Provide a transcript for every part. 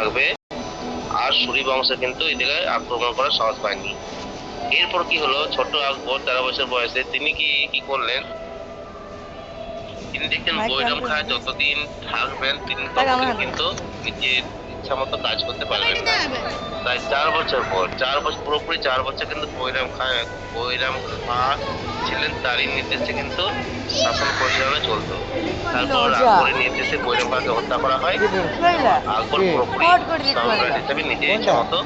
থাকবে, আর সুরি বংশ কিন্তু এদিকে আক্রমণ করার সাহস পায়নি। এরপর কি হলো, ছোট আকবর 13 বছর বয়সে তিনি কি করলেন, তিনি দেখতেন বৈরাম খাঁ যতদিন থাকবেন তিনি ততদিন কিন্তু নিজের ইচ্ছা মতো কাজ করতে পারবেন না। তাই 4 বছর পর, পুরোপুরি 4 বছর কিন্তু বৈরাম খাঁ ছিলেন, তারই নির্দেশে কিন্তু শাসন পরিচালনা চলতো। তারপর আকবরের নির্দেশে বৈরাম খাঁকে হত্যা করা হয়। আকবর পুরোপুরি সম্রাট হিসেবে নিজের ইচ্ছা মতো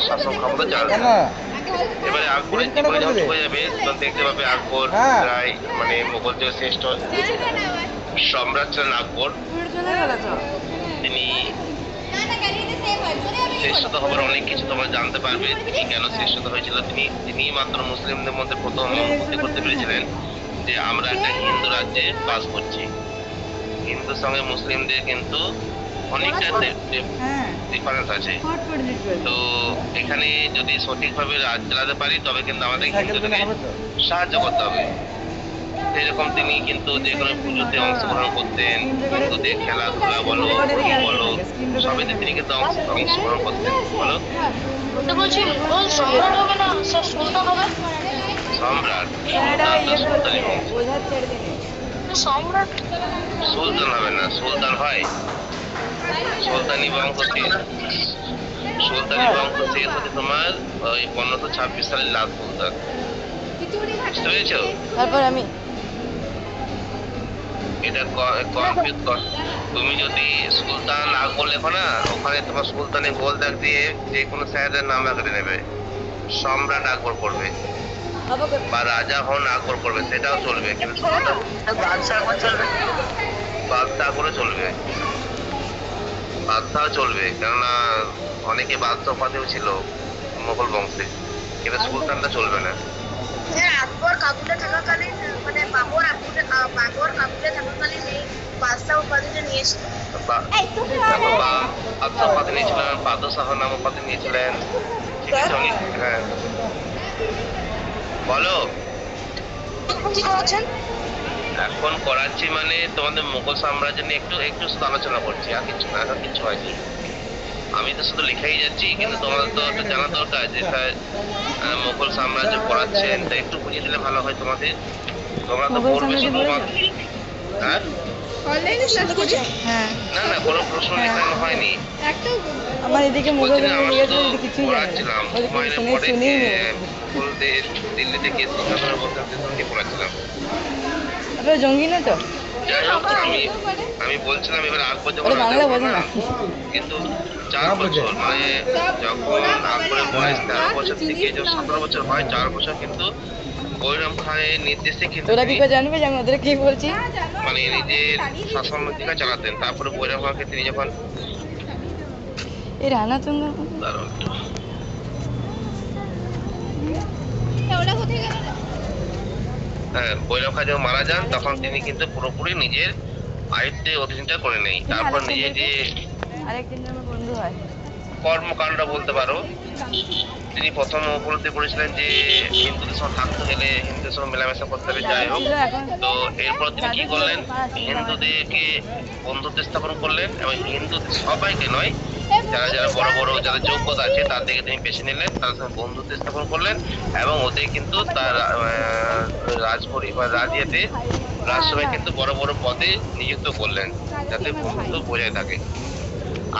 শাসন ক্ষমতা চালাতেন। এবারে আকবরের জীবনে যখন চলে যাবে তখন দেখতে পাবে আকবর প্রায় মানে মোগল যে শ্রেষ্ঠ সম্রাট ছিলেন আকবর, তিনি শ্রেষ্ঠতা হবার অনেক কিছু তোমরা জানতে পারবে। তিনি কেন শ্রেষ্ঠতা হয়েছিল, তিনি মাত্র মুসলিমদের মধ্যে প্রথম অনুভূতি করতে পেরেছিলেন যে আমরা একটা হিন্দু রাজ্যে বাস করছি। হিন্দুর সঙ্গে মুসলিমদের কিন্তু অনেকটা ডিফারেন্স আছে। তো এখানে যদি সঠিকভাবে রাজ চালাতে পারি তবে কিন্তু আমাদের হিন্দুদেরকে সাহায্য করতে হবে। সেরকম তিনি কিন্তু যে কোনো পুজোতে অংশগ্রহণ করতেন, হিন্দুদের খেলাধুলা বলো সবেতে তিনি কিন্তু অংশগ্রহণ করতেন। বলো সম্রাট হবে না সুলতান হবে? সম্রাট সুলতান হবে না, সুলতান হয় সুলতানি বংশ শেষ হচ্ছে তোমার ওই 1526 সালের লাস্ট সুলতান। বুঝতে পেরেছো? তারপর আমি এটা কনফিউজ কর। তুমি যদি সুলতান আকবর লেখো না, ওখানে তোমার সুলতানি গোল দাগ দিয়ে যে কোনো স্যারের নাম আঁকড়ে নেবে, সম্রাট আকবর করবে বা রাজা হন আকবর করবে, সেটাও চলবে। কিন্তু বাদশাহ করে চলবে, বাদশাহ চলবে, কেননা অনেকে বাদশাহ উপাধিও ছিল মোগল বংশে, কিন্তু সুলতানটা চলবে না। আকবর কাবুলে থাকাকালীন মানে বাবর কাবুলে থাকাকালীন এই বাদশাহ উপাধিটা নিয়েছিল। বাদশাহ উপাধি নিয়েছিলেন, বাদশাহ নাম উপাধি নিয়েছিলেন। ঠিক আছে, হ্যাঁ বলো কি করছেন এখন? করাচ্ছি মানে তোমাদের মুঘল সাম্রাজ্য নিয়ে একটু শুধু আলোচনা করছি, আর কিছু না, এখন কিছু হয়নি। আমি তো শুধু লিখেই যাচ্ছি, কিন্তু তোমাদের তো একটা জানা দরকার যে মুঘল সাম্রাজ্য পড়াচ্ছেন, তা একটু বুঝিয়ে দিলে ভালো হয় তোমাদের। তোমরা তো পড়বে শুধু, হ্যাঁ না না কোনো প্রশ্ন লেখানো হয়নি। আমার এদিকে মোগল কিছুই পড়াচ্ছিলাম হুমায়ুনের পরে মুঘলদের দিল্লি থেকে সিংহাসনে বসে পড়াচ্ছিলাম। আপনার জঙ্গি না তো? যাই হোক, আমি বলছিলাম এবার আকবর যখন বাংলা বোঝে না, কিন্তু 4 বছর মানে যখন আকবরের বয়স 13 বছর থেকে যখন 17 বছর হয়, 4 বছর কিন্তু বৈরাম খানের নির্দেশে কিন্তু তোরা কি করে জানবে যে আমি ওদের কি বলছি? মানে নিজের শাসনমন্ত্রীরা চালাতেন। তারপরে বৈরাম খানকে তিনি যখন এই রানা তুমি বৈরাম খান যখন মারা যান তখন তিনি কিন্তু পুরোপুরি নিজের আয়ত্তে অধীনতা করে নেই। তারপর নিজে যে আরেকদিন আমার বন্ধু হয় কর্মকাণ্ড বলতে পারো, তিনি প্রথম উপলব্ধি করেছিলেন যে হিন্দুদের সঙ্গে থাকতে গেলে হিন্দুদের সঙ্গে মেলামেশা করতে হবে। যাই হোক, তো এরপর তিনি কি করলেন, হিন্দুদেরকে বন্ধুত্ব স্থাপন করলেন এবং হিন্দুদের সবাইকে নয়, যারা বড় বড় যাদের যোগ্যতা আছে তাদেরকে তিনি বেছে নিলেন, তাদের সঙ্গে বন্ধুত্ব স্থাপন করলেন এবং ওদের কিন্তু তার রাজপরিবার রাজিয়াতে রাজসভায় কিন্তু বড় বড় পদে নিযুক্ত করলেন, যাতে বন্ধুত্ব বজায় থাকে।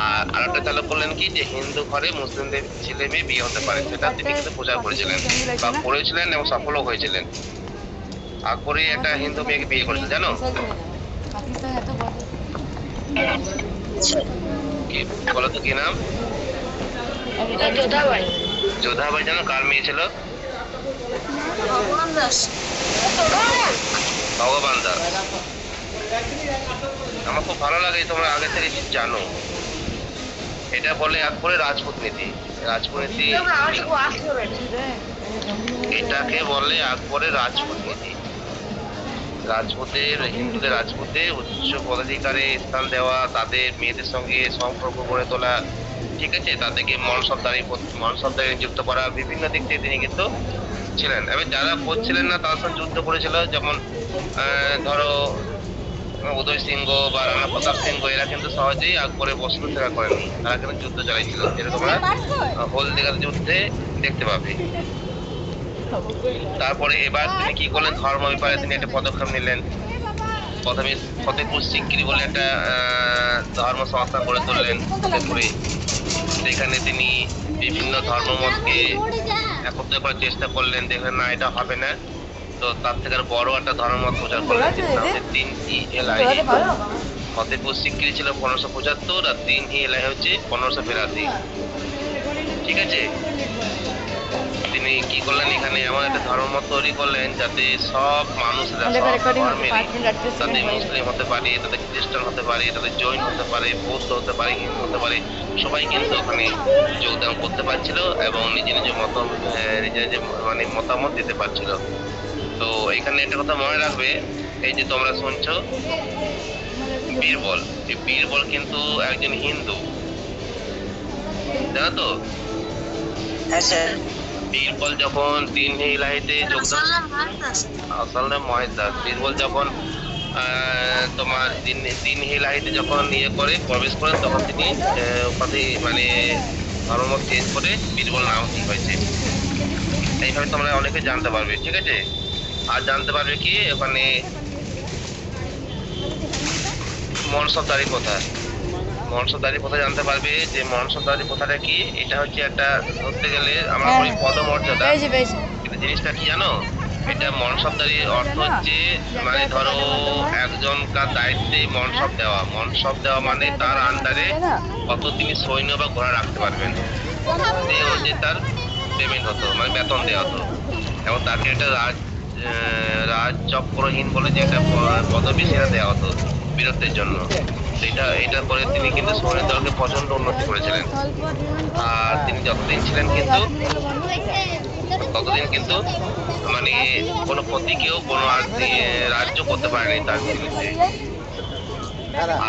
আর আরেকটা চালু করলেন কি, যে হিন্দু ঘরে মুসলিমদের ছেলে মেয়ে বিয়ে হতে পারে, সেটা তিনি কিন্তু প্রচার করেছিলেন বা করেছিলেন এবং সফলও হয়েছিলেন। আকবরই একটা হিন্দু মেয়েকে বিয়ে করেছিল, জানো? বলো তো কি নাম? যোধাবাই। জানো কার মেয়ে ছিল? ভগবান দাস। আমার খুব ভালো লাগে তোমরা আগে থেকে জানো। এটা বলে আকবরের রাজপুত নীতি। এটাকে বলে আকবরের রাজপুত নীতি। হিন্দুদের রাজপুতে উচ্চ পদাধিকারে স্থান দেওয়া, তাদের মেয়েদের সঙ্গে সম্পর্ক গড়ে তোলা, ঠিক আছে, তাদেরকে মনসবদারি নিযুক্ত করা, বিভিন্ন দিক থেকে তিনি কিন্তু ছিলেন। এবার যারা করছিলেন না তার সঙ্গে যুদ্ধ করেছিল, যেমন ধরো উদয় সিংহ বা রানা প্রতাপ সিংহ এরা কিন্তু সহজেই আকবরের বস্তু সেরা করেনি, তারা কিন্তু যুদ্ধ চালাইছিল, যেটা তোমরা হলদিঘার যুদ্ধে দেখতে পাবে। তারপরে এবার তিনি কি করলেন, ধর্ম ব্যাপারে তিনি একটা পদক্ষেপ নিলেন। প্রথমে ফতেপুর সিক্রি বলে একটা ধর্ম সংস্থা গড়ে তুললেন ফতেপুরে। সেখানে তিনি বিভিন্ন ধর্মমতকে একত্র করার চেষ্টা করলেন, দেখলেন না এটা হবে না, তো তার থেকে আরো বড় একটা ধর্মমত প্রচার করলেন, যেটা হচ্ছে তিনটি এলাহি। ফতেপুর সিক্রি ছিল 1575 আর তিনটি এলাহি হচ্ছে 1582। ঠিক আছে, তিনি কি করলেন, এখানে এমন একটা ধর্মমত তৈরি করলেন যাতে সব মানুষরা সব ধর্মেরই, তাদের মুসলিম হতে পারে, তাদের খ্রিস্টান হতে পারে, তাদের জৈন হতে পারে, বৌদ্ধ হতে পারে, হিন্দু হতে পারে, সবাই কিন্তু ওখানে যোগদান করতে পারছিল এবং নিজের নিজের মানে মতামত দিতে পারছিল। তো এখানে একটা কথা মনে রাখবে, এই যে তোমরা শুনছো বীরবল, এই বীরবল কিন্তু একজন হিন্দু, জানো তো? বীরবল যখন তিন ইলাহিতে যোগদান, আসল নাম মহেশ দাস। বীরবল যখন তোমার তিন ইলাহিতে যখন প্রবেশ করেন, তখন তিনি উপাধি মানে ধর্মমত চেঞ্জ করে বীরবল নাম ঠিক হয়েছে। এইভাবে তোমরা অনেকে জানতে পারবে। ঠিক আছে, আর জানতে পারবে কি ওখানে মনসবদারি প্রথা, মনসবদারি প্রথা জানতে পারবে যে মনসবদারি প্রথাটা কি। এটা হচ্ছে একটা ধরতে গেলে আমরা বলি পদমর্যাদা, কিন্তু জিনিসটা কি জানো, এটা মনসবদারির অর্থ হচ্ছে মানে ধরো একজনকার দায়িত্বে মনসব দেওয়া। মনসব দেওয়া মানে তার আন্ডারে কত তিনি সৈন্য বা ঘোড়া রাখতে পারবেন, সেই অনুযায়ী তার পেমেন্ট হতো, মানে বেতন দেওয়া হতো। এবং তাকে একটা রাজচক্রহীন বলে যে একটা পদবি সেটা দেওয়া হতো বীরত্বের জন্য। এটা করে তিনি কিন্তু সৈন্য দলকে প্রচন্ড উন্নতি করেছিলেন। আর তিনি যতদিন ছিলেন কিন্তু ততদিন কিন্তু মানে কোনো ক্ষতিকেও কোনো রাজ্য করতে পারেনি তার বিরুদ্ধে।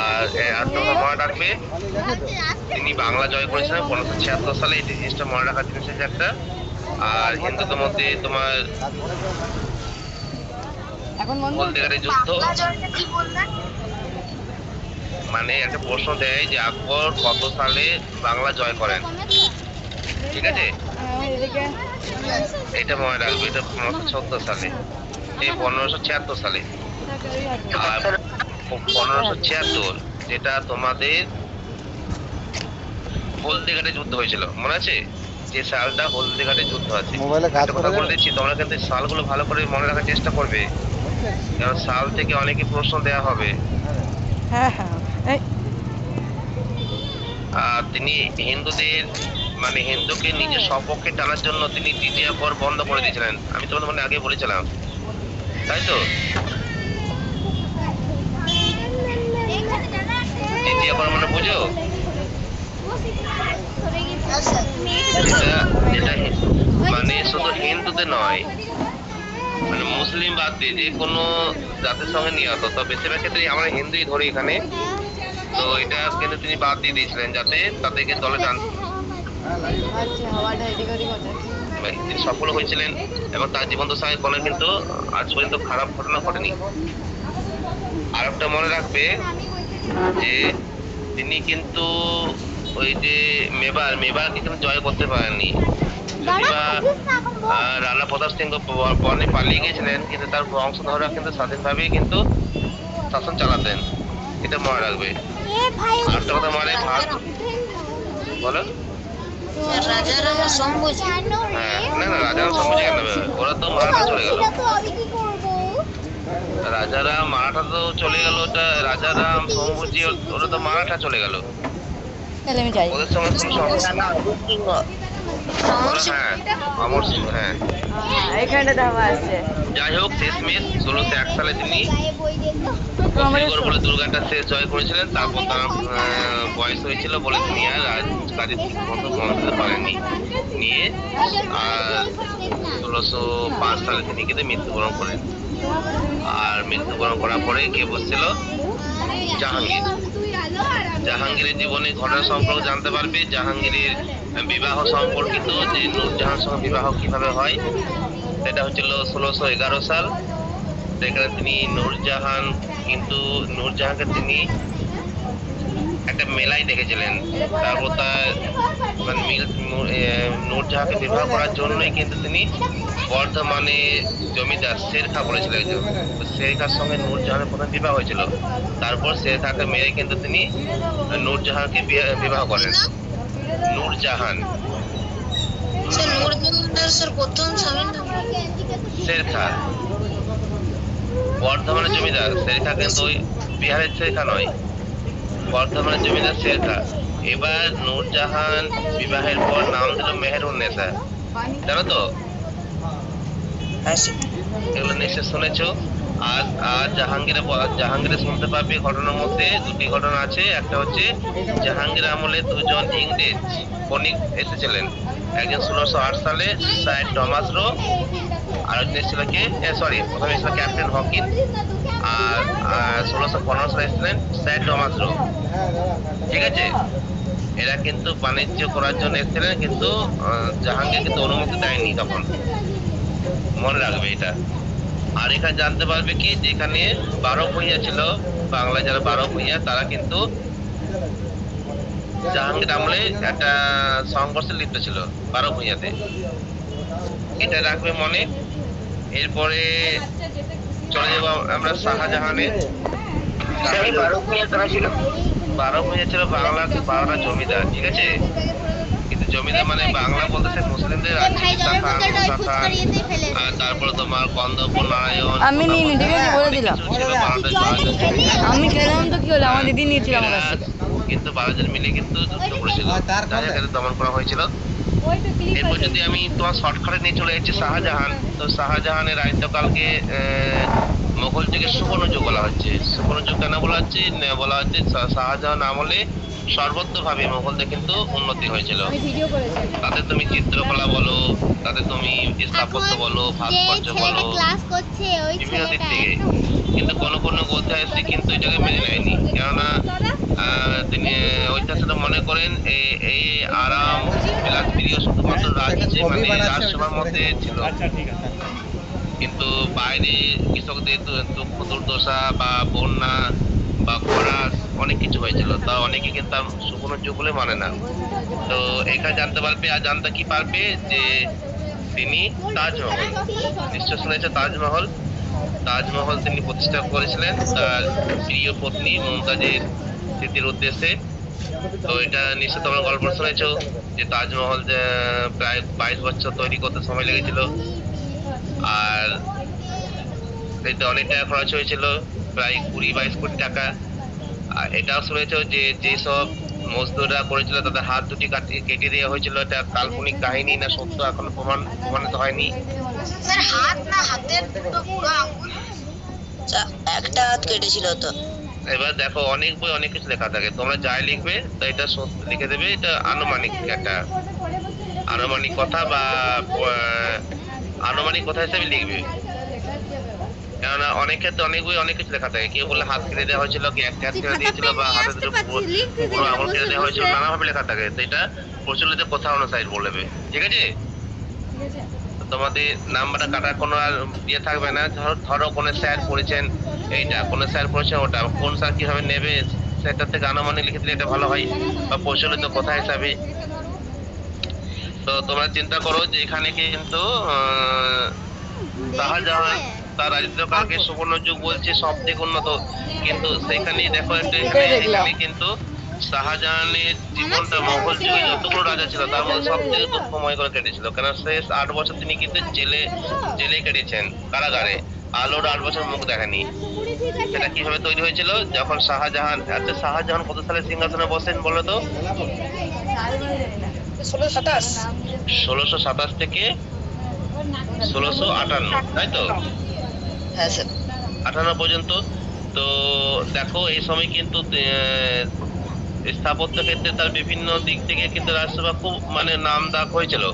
আর একটা কথা মনে রাখবে, তিনি বাংলা জয় করেছিলেন 1576 সালে, এই জিনিসটা মনে রাখার জিনিস হচ্ছে একটা। আর হিন্দুদের মধ্যে তোমার হলদিঘাটের যুদ্ধ, মানে একটা প্রশ্ন দেয় যে আকবর কত সালে বাংলা জয় করেন। ঠিক আছে, এটা মনে রাখবে, এটা 1576 সালে, এই 1576 সালে। আর 1576 যেটা তোমাদের হলদিঘাটে যুদ্ধ হয়েছিল, মনে আছে? যে সালটা হলদিঘাটে যুদ্ধ আছে, কথা বলে দিচ্ছি, তোমরা কিন্তু সালগুলো ভালো করে মনে রাখার চেষ্টা করবে, কারণ সাল থেকে অনেকে প্রশ্ন দেওয়া হবে। তিনি হিন্দুদের মানে হিন্দুকে নিজের সপক্ষে টানার জন্য তিনি জিজিয়া কর বন্ধ করে দিয়েছিলেন। আমি তোমাদের মানে আগে বলেছিলাম, তাই তো? জিজিয়া কর মানে বুঝো? যেটা মানে শুধু হিন্দুদের নয়, মানে মুসলিম বাদ দিয়ে যে কোনো জাতির সঙ্গে নিয়ে হতো। তো বেশিরভাগ ক্ষেত্রে আমরা হিন্দুই ধরি এখানে, তো এটা কিন্তু তিনি বাদ দিয়ে দিয়েছিলেন যাতে তাদেরকে দলে টান। তিনি সফল হয়েছিলেন এবং তার জীবন দশায় কোনো কিন্তু আজ পর্যন্ত খারাপ ঘটনা ঘটেনি। আর একটা মনে রাখবে যে তিনি কিন্তু ওই যে মেবারকে কিন্তু জয় করতে পারেননি। রানা প্রতাপ সিংহ বনে পালিয়ে গিয়েছিলেন, কিন্তু তার বংশধররা কিন্তু স্বাধীনভাবেই কিন্তু শাসন চালাতেন, এটা মনে রাখবে। আর একটা কথা মনে বলো, হ্যাঁ না না রাজারাম সম্বুজি কেন, ওরা তো মারাঠা চলে গেল। রাজারাম মারাঠা তো চলে গেল, ওটা রাজারাম সম্বুজি ওরা তো মারাঠা চলে গেল, ওদের সঙ্গে কোনো সমস্যা না। হ্যাঁ অমর সিং, হ্যাঁ যাই হোক শেষমেশ 1601 সালে তিনি বলে দুর্গাটা শেষ জয় করেছিলেন। তারপর তার বয়স হয়েছিল বলে তিনি আর রাজকাজে ঠিকমতো মন দিতে পারেননি নিয়ে, আর 1605 সালে তিনি কিন্তু মৃত্যুবরণ করেন। আর মৃত্যুবরণ করার পরে কে বসছিল? জাহাঙ্গীর। জাহাঙ্গীরের জীবনে ঘটনা সম্পর্কে জানতে পারবে। জাহাঙ্গীরের বিবাহ সম্পর্কিত যে নূরজাহানের সঙ্গে বিবাহ কিভাবে হয়, সেটা হচ্ছিল 1611 সাল। সেখানে তিনি নূরজাহান, কিন্তু নূরজাহানকে তিনি একটা মেলায় দেখেছিলেন। তারপর তার মানে নূরজাহানকে বিবাহ করার জন্যই কিন্তু তিনি বর্ধমানে জমিদার শের খা বলেছিল একজন, তো শের খার সঙ্গে নূরজাহানের প্রথম বিবাহ হয়েছিল। তারপর শের খাকে মেরে কিন্তু তিনি নূরজাহানকে বিবাহ করেন। নূরজাহান স্যার নূরজাহানের স্যার প্রথম স্বামীর নাম শের খা, বর্ধমানের জমিদার শের খা, কিন্তু ওই বিহারের শের খা নয়, বর্ধমানের জমিদার শের খা। এবার নূরজাহান বিবাহের পর নাম দিল মেহেরুন্নেসা, জানো তো? এগুলো নিশ্চয় শুনেছো। আর আর জাহাঙ্গীরে শুনতে পারবে ঘটনার মধ্যে দুটি ঘটনা আছে। একটা হচ্ছে জাহাঙ্গীর আমলে দুজন ইংরেজ বণিক এসেছিলেন, একজন 1608 সালে স্যার টমাস রো, আর একজন ছিল কে প্রথমে ছিল ক্যাপ্টেন হকিন, আর 1615 সালে এসেছিলেন স্যার টমাস রো। ঠিক আছে, এরা কিন্তু বাণিজ্য করার জন্য এসেছিলেন, কিন্তু জাহাঙ্গীর কিন্তু অনুমতি দেয়নি তখন, মনে রাখবে এটা। আর এখানে জানতে পারবে কি, যেখানে 12 ভূঁইয়া ছিল, বাংলায় যারা 12 ভূঁইয়া, তারা কিন্তু জাহাঙ্গীর আমলে একটা সংঘর্ষে লিপ্ত ছিল 12 ভূঁইয়াতে, এটা রাখবে মনে। এরপরে চলে যাবো আমরা শাহজাহানের। 12 ভূঁইয়া কারা ছিল? 12 ভূঁইয়া ছিল বাংলার 12টা জমিদার। ঠিক আছে, কিন্তু জমিদার মানে বাংলা বলতে সে মুসলিমদের আছে, আর তারপরে তোমার গন্ধর্ব নারায়ণ, আমি নিইনি, ঠিক আছে, বলে দিলাম। আমি খেলাম তো কি হলো, আমার দিদি নিয়েছিল আমার কাছ থেকে। কিন্তু 12 জন মিলে কিন্তু যুদ্ধ করেছিল, তাদেরকে দমন করা হয়েছিল। এরপর যদি আমি তোমার শর্টকাটে নিয়ে চলে যাচ্ছি শাহজাহান, তো শাহজাহানের রাজত্বকালকে মোগল যুগের সুবর্ণ যুগ বলা হচ্ছে। সুবর্ণ যুগ কেন বলা হচ্ছে? বলা হচ্ছে শাহজাহান আমলে সর্বত্রভাবে মোগলদের কিন্তু উন্নতি হয়েছিল। তাতে তুমি চিত্রকলা বলো, তাতে তুমি স্থাপত্য বলো, ভাস্কর্য বলো, বিভিন্ন দিক থেকে। কিন্তু কোনো কোনো ঐতিহাসিক কিন্তু এটাকে মেনে নেয়নি, কেননা তিনি ঐতিহাসিকরা মনে করেন এই আরাম বিলাসপ্রিয় শুধুমাত্র রাজসভার মধ্যে ছিল, কিন্তু বাইরে কৃষকদের দুঃখ দুর্দশা বা বন্যা বা খরা অনেক কিছু হয়েছিল, তা অনেকে কিন্তু তার সুবর্ণ যুগ বলে মানে না। তো এখানে জানতে পারবে, আর জানতে কি পারবে যে তিনি তাজমহল, নিশ্চয় শুনেছে তাজমহল, তাজমহল তিনি প্রতিষ্ঠা করেছিলেন তার প্রিয় পত্নী মুমতাজের স্মৃতির উদ্দেশ্যে। তো এটা নিশ্চয় তোমরা গল্প শুনেছো যে তাজমহল প্রায় 22 বছর তৈরি করতে সময় লেগেছিল, আর এতে অনেক টাকা খরচ হয়েছিল, প্রায় 20-22 কোটি টাকা। আর এটাও শুনেছো যে যেসব মজদুররা করেছিল তাদের হাত দুটি কেটে দেওয়া হয়েছিল। এটা কাল্পনিক কাহিনী না সত্য এখনো প্রমাণিত হয়নি। স্যার হাত না হাতের দুটো বুড়ো আঙুল, একটা হাত কেটেছিল তো। এবার দেখো অনেক বই অনেক কিছু লেখা থাকে, তোমরা যাই লিখবে তো এটা সত্য লিখে দেবে, এটা আনুমানিক একটা আনুমানিক কথা বা আনুমানিক কথা হিসেবে লিখবে, কেননা অনেক ক্ষেত্রে অনেক বই অনেক কিছু লেখা থাকে। কেউ বলে হাত কেটে দেওয়া হয়েছিল, কি একটা হাত কেটে দিয়েছিল, বা হাতে দুটো পুরো আঙুল কেটে দেওয়া হয়েছিল, নানাভাবে লেখা থাকে। তো এটা প্রচলিত কথা অনুসারে বলবে, ঠিক আছে? তোমাদের নাম্বারটা কাটার কোনো আর ইয়ে থাকবে না। ধরো কোনো স্যার পড়েছেন এইটা, কোনো স্যার পড়েছেন ওটা, কোন স্যার কিভাবে নেবে সেটা থেকে আনুমানিক লিখে দিলে এটা ভালো হয়, বা প্রচলিত কথা হিসাবে। তো তোমরা চিন্তা করো যে এখানে কিন্তু শাহজাহান তার রাজত্বকালকে সুবর্ণ যুগ বলছে, সব থেকে উন্নত, কিন্তু সেখানে দেখো এখানে কিন্তু শাহজাহানের জীবনটা মোগল যুগে যতগুলো রাজা ছিল তার মধ্যে সব থেকে দুঃখময় করে কেটেছিল, কারণ শেষ 8 বছর তিনি কিন্তু জেলে কেটেছেন, কারাগারে। আলোর 8 বছর মুখ দেখেনি। সেটা কিভাবে তৈরি হয়েছিল? যখন শাহজাহান কত সালে সিংহাসনে বসেন বলো তো? 1627 থেকে 1658, তাই তো? হ্যাঁ স্যার। 58 পর্যন্ত। তো দেখো এই সময় কিন্তু স্থাপত্য ক্ষেত্রে তার বিভিন্ন দিক থেকে কিন্তু রাজসভা খুব মানে নাম ডাক হয়েছিল।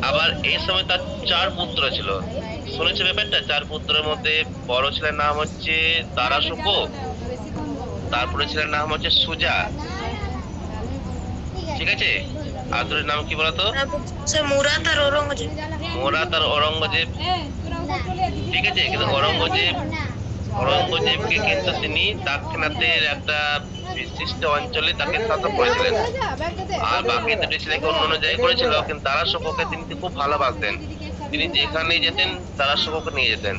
আবার এই সময় তার 4 পুত্র ছিল, শুনেছো ব্যাপারটা? 4 পুত্রের মধ্যে বড় ছেলের নাম হচ্ছে দারাশুকো, তারপরে ছেলের নাম হচ্ছে সুজা, ঠিক আছে? আর দুটোর নাম কি বলতো? মুরাদ আর ঔরঙ্গজেব। মুরাদ আর ঔরঙ্গজেব। ঠিক আছে, কিন্তু ঔরঙ্গজেবকে কিন্তু তিনি দাক্ষিণাত্যের একটা বিশিষ্ট অঞ্চলে তাকে শাসন করেছিলেন। আর বাকি দুটি ছেলেকে অন্য অন্য জায়গায় করেছিল, কিন্তু দারাশোকোকে তিনি খুব ভালোবাসতেন। তিনি যেখানে যেতেন দারাশোকোকে নিয়ে যেতেন।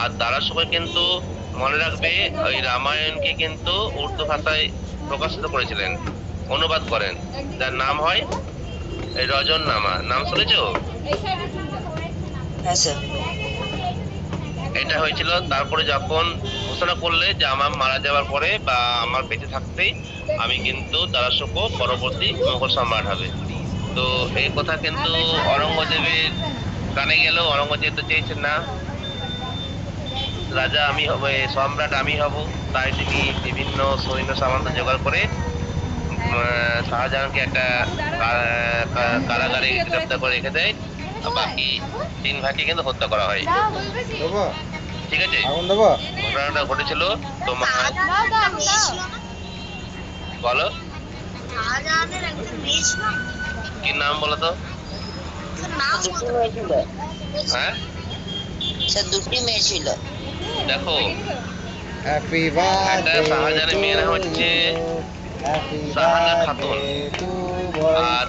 আর দারাশোকো কিন্তু মনে রাখবে ওই রামায়ণকে কিন্তু উর্দু ভাষায় প্রকাশিত করেছিলেন, অনুবাদ করেন, যার নাম হয় এই রজননামা। নাম শুনেছো? হ্যাঁ স্যার। এটা হয়েছিল তারপরে যখন ঘোষণা করলে যে আমার মারা যাওয়ার পরে বা আমার বেঁচে থাকতেই আমি কিন্তু দারাশোকো পরবর্তী মোগল সম্রাট হবে। তো এই কথা কিন্তু ঔরঙ্গজেবের কানে গেল। ঔরঙ্গজেব তো চেয়েছেন না, রাজা আমি হব, সম্রাট আমি হব। তাই তিনি বিভিন্ন সৈন্য সামন্ত জোগাড় করে শাহজাহানকে একটা কারাগারে গ্রেপ্তার করে রেখে দেয়। আর বাকি 3 ভাইকে কিন্তু হত্যা করা হয়। ঠিক আছে, ঘটনাটা ঘটেছিল তোমার। বলো শাহজাহানের একটা মেয়ে ছিল, কি নাম বলো তো? নাম দুটি মেয়ে ছিল হ্যাঁ স্যার, দুটি মেয়ে ছিল। দেখো, হ্যাপি একটা বার্থডে শাহজাহানের মেয়ের নাম হচ্ছে শাহানা খাতুন। আর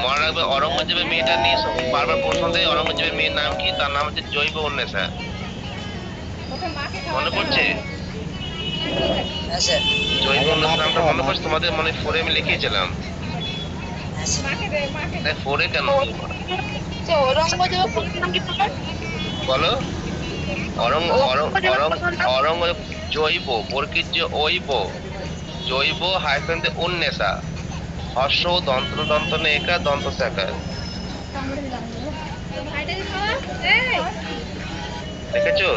মনে রাখবে ঔরঙ্গজেবের মেয়েটা নিয়ে বারবার প্রশ্ন দেয় ঔরঙ্গজেবের মেয়ের নাম কি। তার নাম হচ্ছে জৈব উন্নেসা। মনে পড়ছে? হ্যাঁ স্যার। জৈব উন্নেসা নামটা মনে পড়ছে তোমাদের? মনে 4 আমি লিখিয়েছিলাম। হ্যাঁ স্যার। 4 কেন বলো? অরঙ্গ জৈব বর্গীর যে জৈব হাইফেন উন্নেসা, হর্ষ দন্ত দন্ত একা দন্ত শাখা। দেখেছো?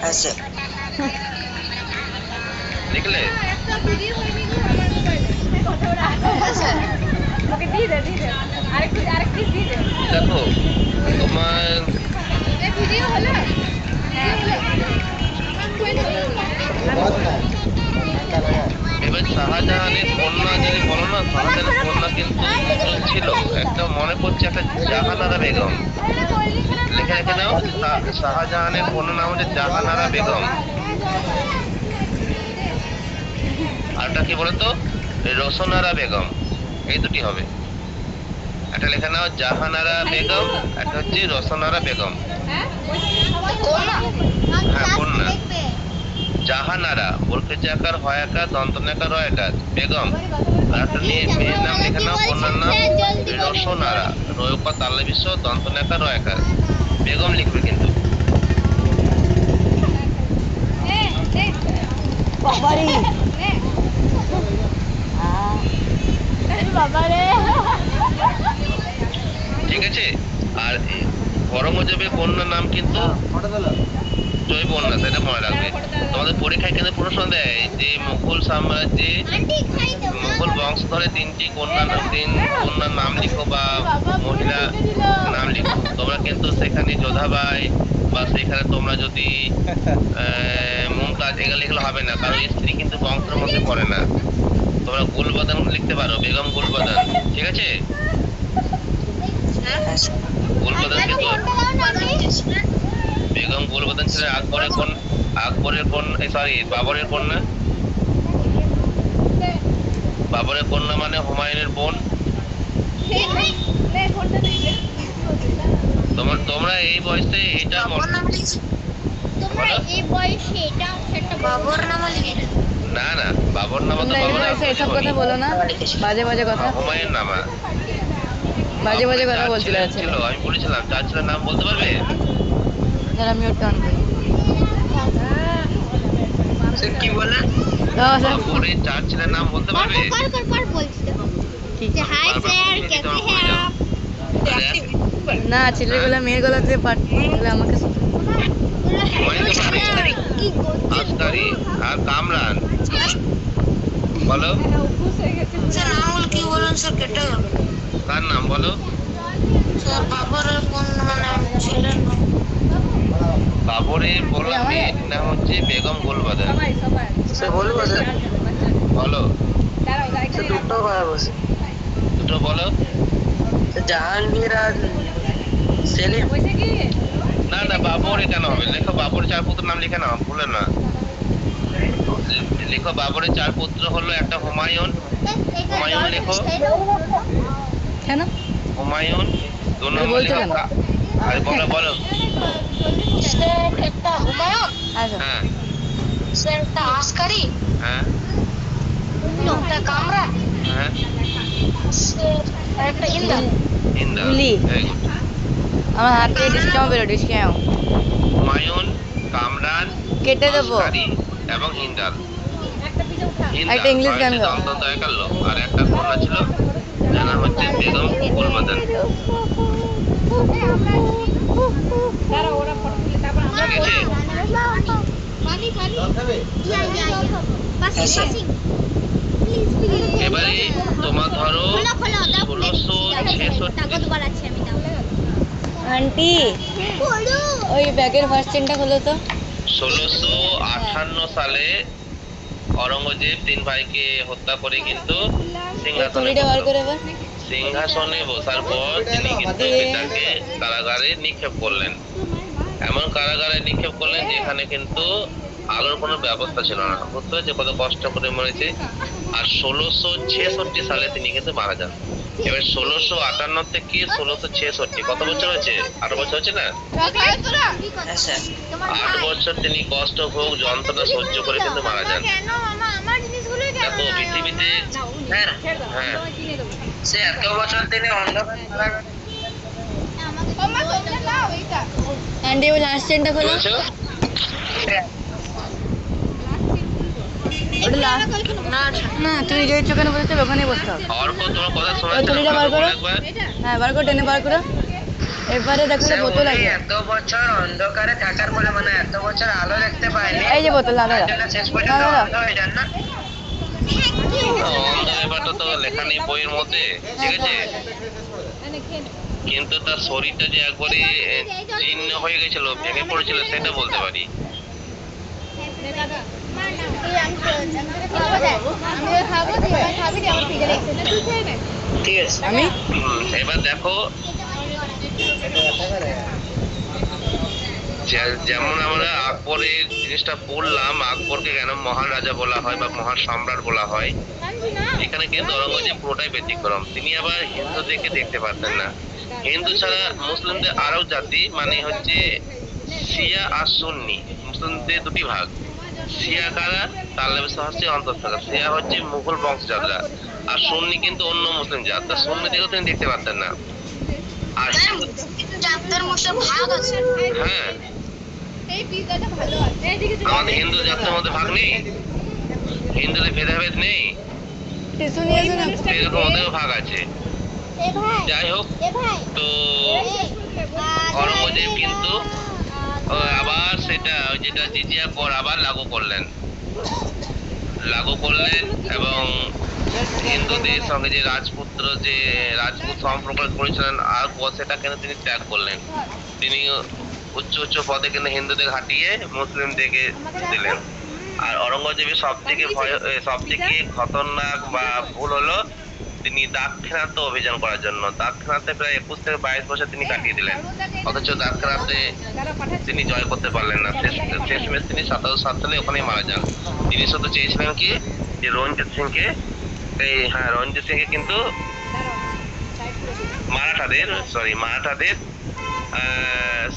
হ্যাঁ স্যার। দেখলে? দেখো তোমার এবার শাহজাহানের কন্যা যদি বলো না, শাহজাহানের কন্যা কিন্তু ছিল একটা, মনে পড়ছে একটা জাহানারা বেগম। লিখে রেখে নাও, শাহজাহানের কন্যা নাম হচ্ছে জাহানারা বেগম। আরটা কি বলতো? রোশনারা বেগম। এই দুটি হবে। একটা লেখা নাও জাহানারা বেগম, একটা হচ্ছে রোশনারা বেগম। হ্যাঁ, কন্যা জাহানারা বলতে চাকার হয়াকার দন্তনাকার রয়াকার বেগম। আর একটা মেয়ের নাম লেখা নাও, কন্যার নাম রোশনারা, রয়কা তাল্লা বিশ্ব দন্তনাকার রয়াকার বেগম লিখবে কিন্তু। ঠিক আছে। আর ঔরঙ্গজেবের কন্যার নাম কিন্তু জৈব উন্নেসা, এটা মনে রাখবে। তোমাদের পরীক্ষায় কিন্তু প্রশ্ন দেয় যে মুঘল সাম্রাজ্যে মুঘল বংশধরে 3টি কন্যার নাম লিখো বা মহিলা নাম লিখো। তোমরা কিন্তু সেখানে যোধাবাই বা সেখানে তোমরা যদি মুমতাজ এগুলো লিখলে হবে না, কারণ স্ত্রী কিন্তু বংশের মধ্যে পড়ে না। তোমরা গুলবদন লিখতে পারো, বেগম গুলবদন। ঠিক আছে, গুলবদন কিন্তু বেগম গুলবদন ছিলেন বাবরের কন্যা। বাবরের কন্যা মানে হুমায়ুনের বোন। তোমরা এই বয়সে এটা বাবর নাম লিখে না না, বাবর নামা তো এসব কথা বলো না, বাজে বাজে কথা, হুমায়ুন নামা বাজে বাজে কথা বলছিল। ছিল আমি বলেছিলাম, চার ছেলের নাম বলতে পারবে? যারা আমি ওর টান করি কি বলে? বাবরের 4 ছেলের নাম বলতে পারবে? না, ছেলের গলা মেয়ের গলাতে পাঠলে আমাকে আসকারি আর কামরান। বলো স্যার নামগুলো কি বলুন স্যার, কেটে গেল। কার নাম বলো? স্যার বাবরের কোন মানে ছিলেন? বাবরের বললাম মেয়ের নাম হচ্ছে বেগম গুলবদন। স্যার বলবো স্যার? বলো স্যার দুটো ভাই বসে। দুটো বলো। জাহাঙ্গীর আর সেলিম। না না, বাবরে কেন হবে? লেখো বাবরের 4 পুত্র নাম লিখে নাও, ভুলে না। লেখো বাবরের 4 পুত্র হলো একটা হুমায়ুন। হুমায়ুন লেখো, কেন হুমায়ুন। 2 নম্বর বলছো লেখো কেন? আরে বলো বলো। সে একটা হুমায়ুন, আচ্ছা হ্যাঁ সে একটা আসকারি, হ্যাঁ একটা কামরান, হ্যাঁ, সে একটা হিন্দাল। ইন্দ্র। গুলি। Very good. আমার হাত থেকে ডিসকাউন্ট পেলো ডিসকাউন্ট হুমায়ুন, কামরান, কেটে দেবো আসকারি এবং হিন্দাল। একটা ইংলিশ গান গাও। অন্তত একালো, আর একটা কন্যা ছিল যার নাম হচ্ছে বেগম গুলবাদন। ঠিক আছে? এবারে তোমার ধরো 1666 আন্টি ওই ব্যাগের ফার্স্ট চেনটা খোলো তো 1658 সালে অরঙ্গজেব 3 ভাইকে হত্যা করে কিন্তু তুলিটা বার করে এবার সিংহাসনে বসার পর তিনি কিন্তু পিতাকে কারাগারে নিক্ষেপ করলেন। এমন কারাগারে নিক্ষেপ করলেন যেখানে কিন্তু আলোর কোনো ব্যবস্থা ছিল না। বুঝতে হচ্ছে কত কষ্ট করে মরেছে। আর 1666 সালে তিনি কিন্তু মারা যান। এবার 1658 থেকে 1666 কত বছর হয়েছে? 8 বছর হচ্ছে না? হ্যাঁ স্যার। 8 বছর তিনি কষ্ট ভোগ যন্ত্রণা সহ্য করে কিন্তু মারা যান। দেখো পৃথিবীতে স্যার হ্যাঁ সে এত বছর তিনি অন্ধকার কারাগারে আন্টি ওই লাস্ট চেনটা কি খোলো বলছো? ওটা লাস্ট না তুমি যে চোখে বসতে হবে ওখানেই বসতে হবে অর্ক তোমার কথা শোনা ওই তুলিটা বার করো একবার। হ্যাঁ বার করো টেনে বার করো এবারে দেখো যে বোতল আছে এত বছর অন্ধকারে থাকার পরে মানে এত বছর আলো দেখতে পায়নি, এই যে বোতল দাদা তার জন্য শেষ পর্যন্ত দাদা অন্ধ হয়ে যান না। অন্ধ ব্যাপারটা তো লেখা নেই বইয়ের মধ্যে, ঠিক আছে? কিন্তু তার শরীরটা যে একবারে জীর্ণ হয়ে গেছিল, ভেঙে পড়েছিল, সেটা বলতে পারি। ঠিক আছে আমি এবার দেখো যেমন আমরা আকবরের জিনিসটা পড়লাম, আকবরকে কেন মহান রাজা বলা হয় বা মহান সম্রাট বলা হয়, এখানে কিন্তু অরঙ্গজেব পুরোটাই ব্যতিক্রম। তিনি আবার হিন্দুদেরকে দেখতে পারতেন না। হিন্দু ছাড়া মুসলিমদের আরো জাতি, মানে হচ্ছে শিয়া আর সুন্নি। মুসলিমদের 2টি ভাগ। শিয়া কারা? তালেব হচ্ছে অন্তঃসত্ত্বা। শিয়া হচ্ছে মুঘল বংশজাতরা, আর সুন্নি কিন্তু অন্য মুসলিম জাত। তা সুন্নিদেরও তিনি দেখতে পারতেন না। আর জাতের মধ্যে ভাগ আছে। হ্যাঁ, আমাদের হিন্দু জাতের মধ্যে ভাগ নেই, হিন্দুদের ভেদাভেদ নেই, টিস্যু নিয়ে এসো না এরকম ওদেরও ভাগ আছে। যাই হোক, তো অরঙ্গজেব কিন্তু আবার সেটা যেটা জিজিয়া কর আবার লাগু করলেন এবং হিন্দুদের সঙ্গে যে রাজপুত সম্পর্ক করেছিলেন আকবর, সেটা কেন তিনি ত্যাগ করলেন। তিনি উচ্চ উচ্চ পদে কিন্তু হিন্দুদের হাঁটিয়ে মুসলিমদেরকে দিলেন। আর অরঙ্গজেবের সবথেকে খতরনাক বা ভুল হলো তিনি দাক্ষিণাত্য অভিযান করার জন্য দাক্ষিণাত্যে প্রায় 21 থেকে 22 বছর তিনি কাটিয়ে দিলেন, অথচ দাক্ষিণাত্যে তিনি জয় করতে পারলেন না। শেষমেশ তিনি 1707 সালে ওখানেই মারা যান। তিনি শুধু চেয়েছিলেন কি যে রঞ্জিত সিংকে কিন্তু মারাঠাদের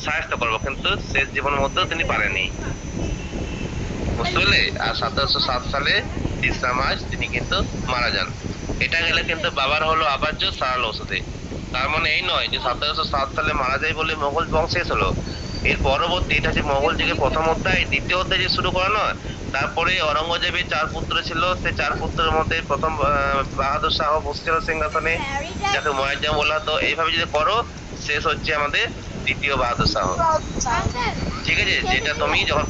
সাহায্য করবো, কিন্তু শেষ জীবনের মধ্যেও তিনি পারেননি। বুঝতে পারলে? আর 1707 সালে 3 মার্চ তিনি কিন্তু মারা যান। এটা গেলে কিন্তু বাবার হলো আবার্য সারাল ওষুধে। তার মানে এই নয় যে 1707 সালে মারা যায় বলে মোগল বংশ শেষ হলো। এর পরবর্তী, এটা যে মোগল যুগের প্রথম অধ্যায়, দ্বিতীয় অধ্যায় যে শুরু করা নয়। তারপরে অরঙ্গজেবের 4 পুত্র ছিল, সেই 4 পুত্রের মধ্যে প্রথম বাহাদুর শাহ বসছিল সিংহাসনে, যাকে মুয়াজ্জম বলা হতো। এইভাবে যদি করো, শেষ হচ্ছে আমাদের দ্বিতীয় বাহাদুর শাহ। ঠিক আছে? যেটা তুমি যখন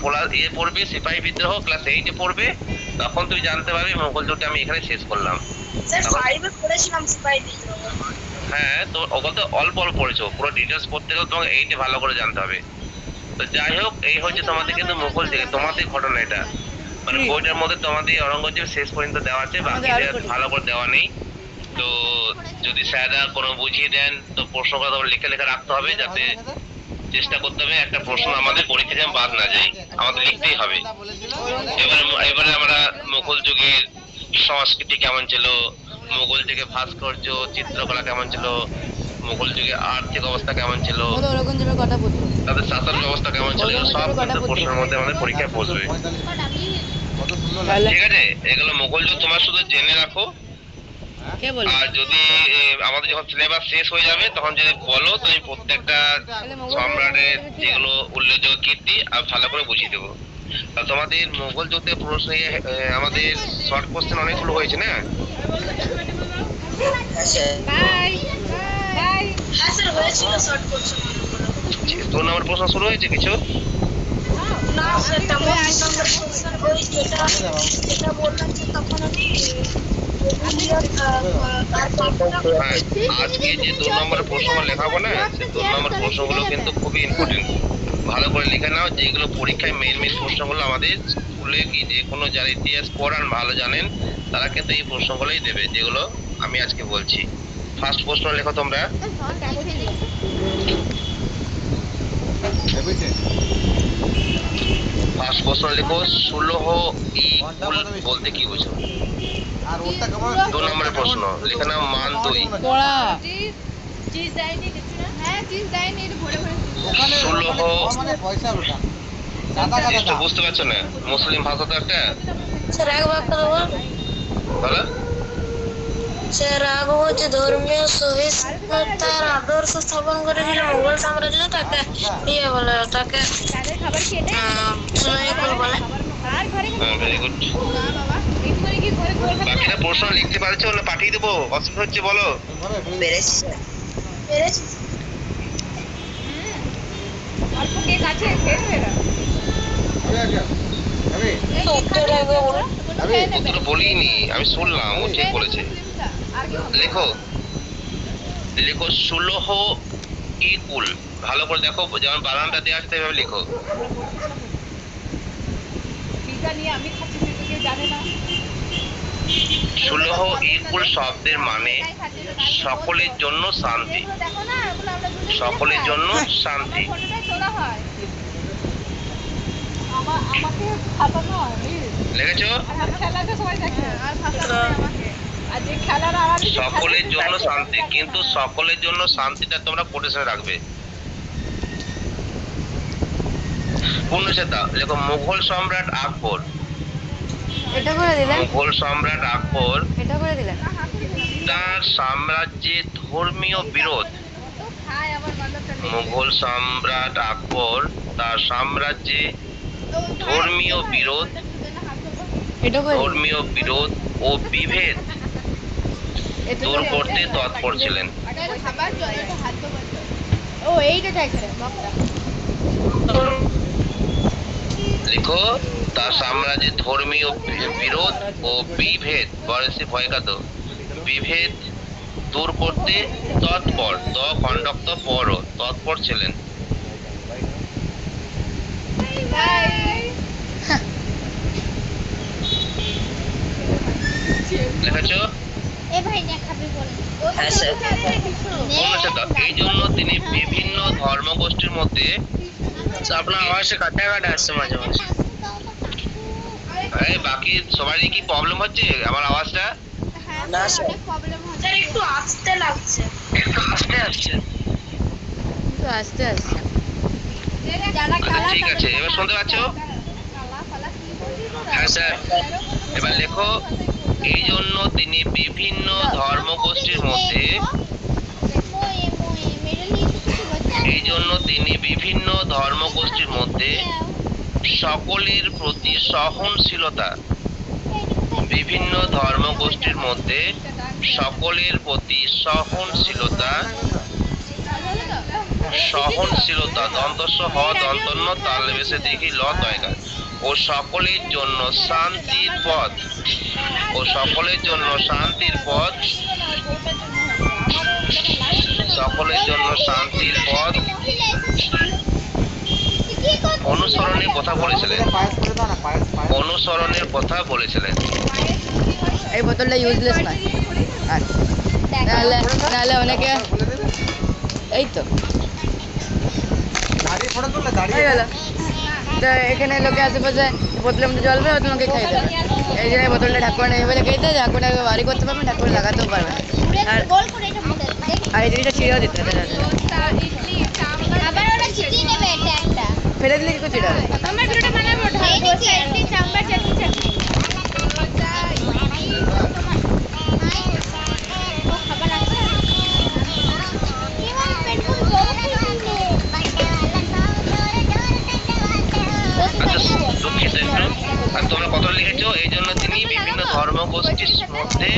পড়বে সিপাহী বিদ্রোহ ক্লাস 8-এ পড়বে, তখন তুমি জানতে পারবে মোগল যুগটা আমি এখানে শেষ করলাম। স্যার 5-এ পড়েছিলাম সিপাহী বিদ্রোহ। হ্যাঁ, তো ওগুলো তো অল্প অল্প পড়েছো, পুরো ডিটেলস পড়তে গেলে তোমাকে 8-এ ভালো করে জানতে হবে। তো যাই হোক, এই হচ্ছে তোমাদের কিন্তু মুঘল থেকে তোমাদের ঘটনা। এটা মানে বইটার মধ্যে তোমাদের অরঙ্গজেব শেষ পর্যন্ত দেওয়া আছে, বাকি ভালো করে দেওয়া নেই। তো যদি স্যাররা কোনো বুঝিয়ে দেন তো প্রশ্নটা তোমার লিখে লিখে রাখতে হবে, যাতে চেষ্টা করতে হবে একটা প্রশ্ন আমাদের পরীক্ষা যেন বাদ না যায়, আমাদের লিখতেই হবে। এবারে আমরা মুঘল যুগের সংস্কৃতি কেমন ছিল, মুঘল যুগে ভাস্কর্য চিত্রকলা কেমন ছিল, মুঘল যুগে আর্থিক অবস্থা কেমন ছিল, বলো ওরকম যাবে কথা বলতো। তাদের শাসন ব্যবস্থা কেমন ছিল, এগুলো সব কিন্তু প্রশ্নের মধ্যে আমাদের পরীক্ষায় বসবে। ঠিক আছে, এগুলো মুঘল যুগ তোমার শুধু জেনে রাখো। কে বলে? আর যদি আমাদের যখন সিলেবাস শেষ হয়ে যাবে তখন যদি বলো তো আমি প্রত্যেকটা সম্রাটের যেগুলো উল্লেখযোগ্য কীর্তি আর ভালো করে বুঝিয়ে দেবো। আর তোমাদের মুঘল যুগ থেকে প্রশ্ন আমাদের শর্ট কোশ্চেন অনেকগুলো হয়েছে না? হ্যাঁ স্যার হয়েছিল শর্ট কোশ্চেন। 2 নম্বর প্রশ্ন শুরু হয়েছে কিছু? না স্যার তেমন 2 নম্বর কোশ্চেন ওই যেটা বললাম যে তখন আমি হ্যাঁ, আজকে যে 2 নম্বরের প্রশ্ন লেখাবো না, সেই 2 নম্বর প্রশ্নগুলো কিন্তু খুবই ইম্পর্টেন্ট। ভালো করে লিখে নাও, যেগুলো পরীক্ষায় মেইন প্রশ্নগুলো আমাদের স্কুলে কি যে কোনো যারা ইতিহাস পড়ান ভালো জানেন তারা কিন্তু এই প্রশ্নগুলোই দেবে, যেগুলো আমি আজকে বলছি। ফার্স্ট প্রশ্ন লেখো তোমরা। ফার্স্ট প্রশ্ন লেখো, সুলহ ই কুল বলতে কি বোঝো? 2 নম্বরের প্রশ্ন লিখে নাও, মান 2। পড়া চিজ দেয়নি কিছু না, হ্যাঁ চিজ দেয়নি, এটা ভরে ভরে সুলহ একটু বুঝতে পারছো না? মুসলিম ভাষা তো একটা, স্যার এক বাক্য দেবো। বলো। সে রাগ হচ্ছে ধর্মীয় সহিষ্ণুতার আদর্শ স্থাপন করেছিল মুঘল সাম্রাজ্য, তাকে ইয়ে বলে, তাকে তাদের খাবার খেয়ে নেয় সুলহ বলে। আর ঘরে হ্যাঁ, ভেরি গুড। না বাবা এইটুকুনি কি ঘরে করে খাবে? বাকিটা প্রশ্ন লিখতে পারছো না পাঠিয়ে দেবো? অসুবিধা হচ্ছে বলো। পেরেছি। অল্প কেক আছে খেয়ে নেবে এরা। উত্তর একবার বলো। উত্তর বলিনি, আমি শুনলাম ও ঠিক বলেছে। আর কি লেখো লেখো সুলহ ই কুল, ভালো করে দেখো, যেমন বানানটা দেওয়া আছে সেভাবে লিখো। পিজা নিয়ে আমি খাচ্ছি কিন্তু কেউ জানে না। সুলহ ই কুল শব্দের মানে সকলের জন্য শান্তি, দেখো না ওগুলো আমরা দুজন সকলের জন্য শান্তি। ফটোটাই তোলা হয়। আমাকে ফাঁসানো হয় লিখেছো? আর খেলাটা সবাই দেখে আর ফাঁসানো হয় আমাকে। আর যে খেলার আড়ালে যে সকলের জন্য শান্তি, কিন্তু সকলের জন্য শান্তিটা তোমরা কোটেশনে রাখবে। পূর্ণচেতা লেখো, মুঘল সম্রাট আকবর। এটা করে দিলেন, মুঘল সম্রাট আকবর এটা করে দিলেন। তার সাম্রাজ্যে ধর্মীয় বিরোধ। খায় আবার বান্ধবটা নেই। মুঘল সম্রাট আকবর তার সাম্রাজ্যে ধর্মীয় বিরোধ, এটা করে দিলেন। ধর্মীয় বিরোধ ও বিভেদ এটা দূর করতে তৎপর ছিলেন। খাবার জন্য হাত ধোবো। ও এইটা টাইপের বক্তা। লিখো, তার সাম্রাজ্যে ধর্মীয় বিরোধ ও বিভেদ, বয়সে ভয়কাত বিভেদ দূর করতে তৎপর, দ খণ্ডক্ত পর, তৎপর ছিলেন। লিখেছো? এ ভাই না খাবি বল। হ্যাঁ স্যার। পূর্ণচেতা এই জন্য তিনি বিভিন্ন ধর্মগোষ্ঠীর মধ্যে, আপনার আওয়াজে কাটা কাটা আসছে মাঝে মাঝে। এই বাকি সবারই কি প্রবলেম হচ্ছে আমার আওয়াজটা? না স্যার, প্রবলেম হচ্ছে। স্যার একটু আস্তে লাগছে। একটু আস্তে আসছে। একটু আস্তে আস্তে। আচ্ছা ঠিক আছে, এবার শুনতে পাচ্ছ? হ্যাঁ স্যার। এবার লেখো, এই জন্য তিনি বিভিন্ন ধর্মগোষ্ঠীর মধ্যে, এই জন্য তিনি বিভিন্ন ধর্মগোষ্ঠীর মধ্যে সকলের প্রতি সহনশীলতা, বিভিন্ন ধর্মগোষ্ঠীর মধ্যে সকলের প্রতি সহনশীলতা, সহনশীলতা দন্তস্ব হ দন্তন্য তাল বেশে দেখি ল তয়গা, ও সকলের জন্য শান্তির পথ, ও সকলের জন্য শান্তির পথ, সকলের জন্য শান্তির পথ অনুসরণের কথা বলেছিলেন, অনুসরণের কথা বলেছিলেন। এই বোতলটা ইউজলেস নয়। আচ্ছা নাহলে নাহলে অনেকে এই তো হয়ে গেল। তো এখানে লোকে আশেপাশে বোতলের মধ্যে জল পেয়ে তোমাকে খাই দেবে, এই জন্য বোতলটা ঢাকুয়া নেই বলে খেয়ে দেয়, ঢাকুয়াটাকে বাড়ি করতে পারবে, ঢাকুয়া লাগাতেও পারবে না। আর আর এই জিনিসটা ছিঁড়েও দিতে হবে, ফেলে দিলে কি করে ছিঁড়ে হবে? আচ্ছা দুঃখিত একটু। আর তোমরা কত লিখেছো, এই জন্য তিনি বিভিন্ন ধর্মগোষ্ঠীর মধ্যে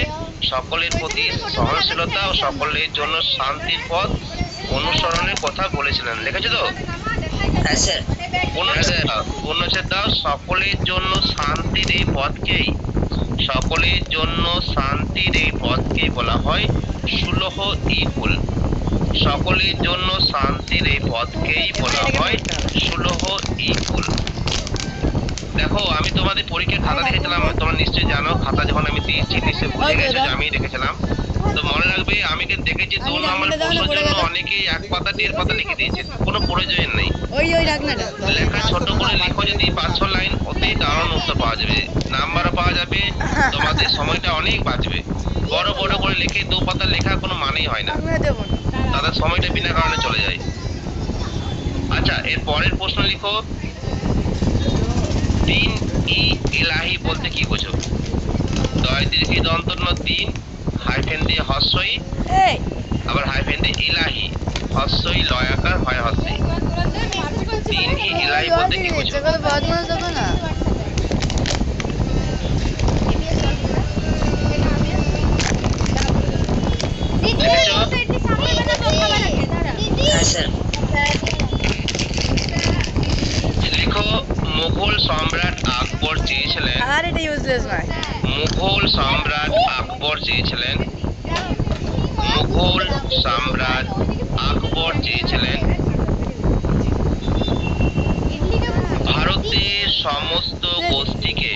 সকলের প্রতি সহনশীলতা ও সকলের জন্য শান্তির পথ অনুসরণের কথা বলেছিলেন। লিখেছো তো? হ্যাঁ স্যার। পূর্ণচ্ছেদ দাও। সকলের জন্য শান্তির এই পথকেই, সকলের জন্য শান্তির এই পথকেই বলা হয় সুলহ ইকুল। সকলের জন্য শান্তির এই পথকেই বলা হয় সুলহ ইকুল। দেখো আমি তোমাদের পরীক্ষার খাতা দেখেছিলাম, তোমরা নিশ্চয়ই জানো খাতা যখন আমি দিয়েছি নিশ্চয়ই বুঝে গেছো যে আমি দেখেছিলাম। তো মনে রাখবে আমি কিন্তু দেখেছি 2 নম্বরের প্রশ্নের জন্য অনেকেই 1 পাতা 1.5 পাতা লিখে দিয়েছে, কোনো প্রয়োজন নেই। ওই ঢাকনাটা লেখা ছোট করে লিখো, যদি 5-6 লাইন অতি দারুণ উত্তর পাওয়া যাবে, নাম্বারও পাওয়া যাবে, তোমাদের সময়টা অনেক বাঁচবে। বড় বড় করে লিখে 2 পাতা লেখার কোনো মানেই হয় না, দেবো না। তাদের সময়টা বিনা কারণে চলে যায়। আচ্ছা এর পরের প্রশ্ন লিখো, দিন ই ইলাহি বলতে কি বোঝো? দয় দীর্ঘি দন্তন্য দিন, হাইফেন দিয়ে হস্যই, এই আবার হাইফেন দিয়ে ইলাহি, হস্যই লয় আকার হয় হস্যই। দিন ই ইলাহি বলতে কি বোঝো? ইচ্ছা করে বাদ মাস দেবো না। লিখেছো? হ্যাঁ স্যার। লিখো, মুঘল সম্রাট আকবর চেয়েছিলেন, আর এটা ইউজলেস নয়। মুঘল সম্রাট আকবর চেয়েছিলেন, মুঘল সম্রাট আকবর চেয়েছিলেন ভারতের সমস্ত গোষ্ঠীকে,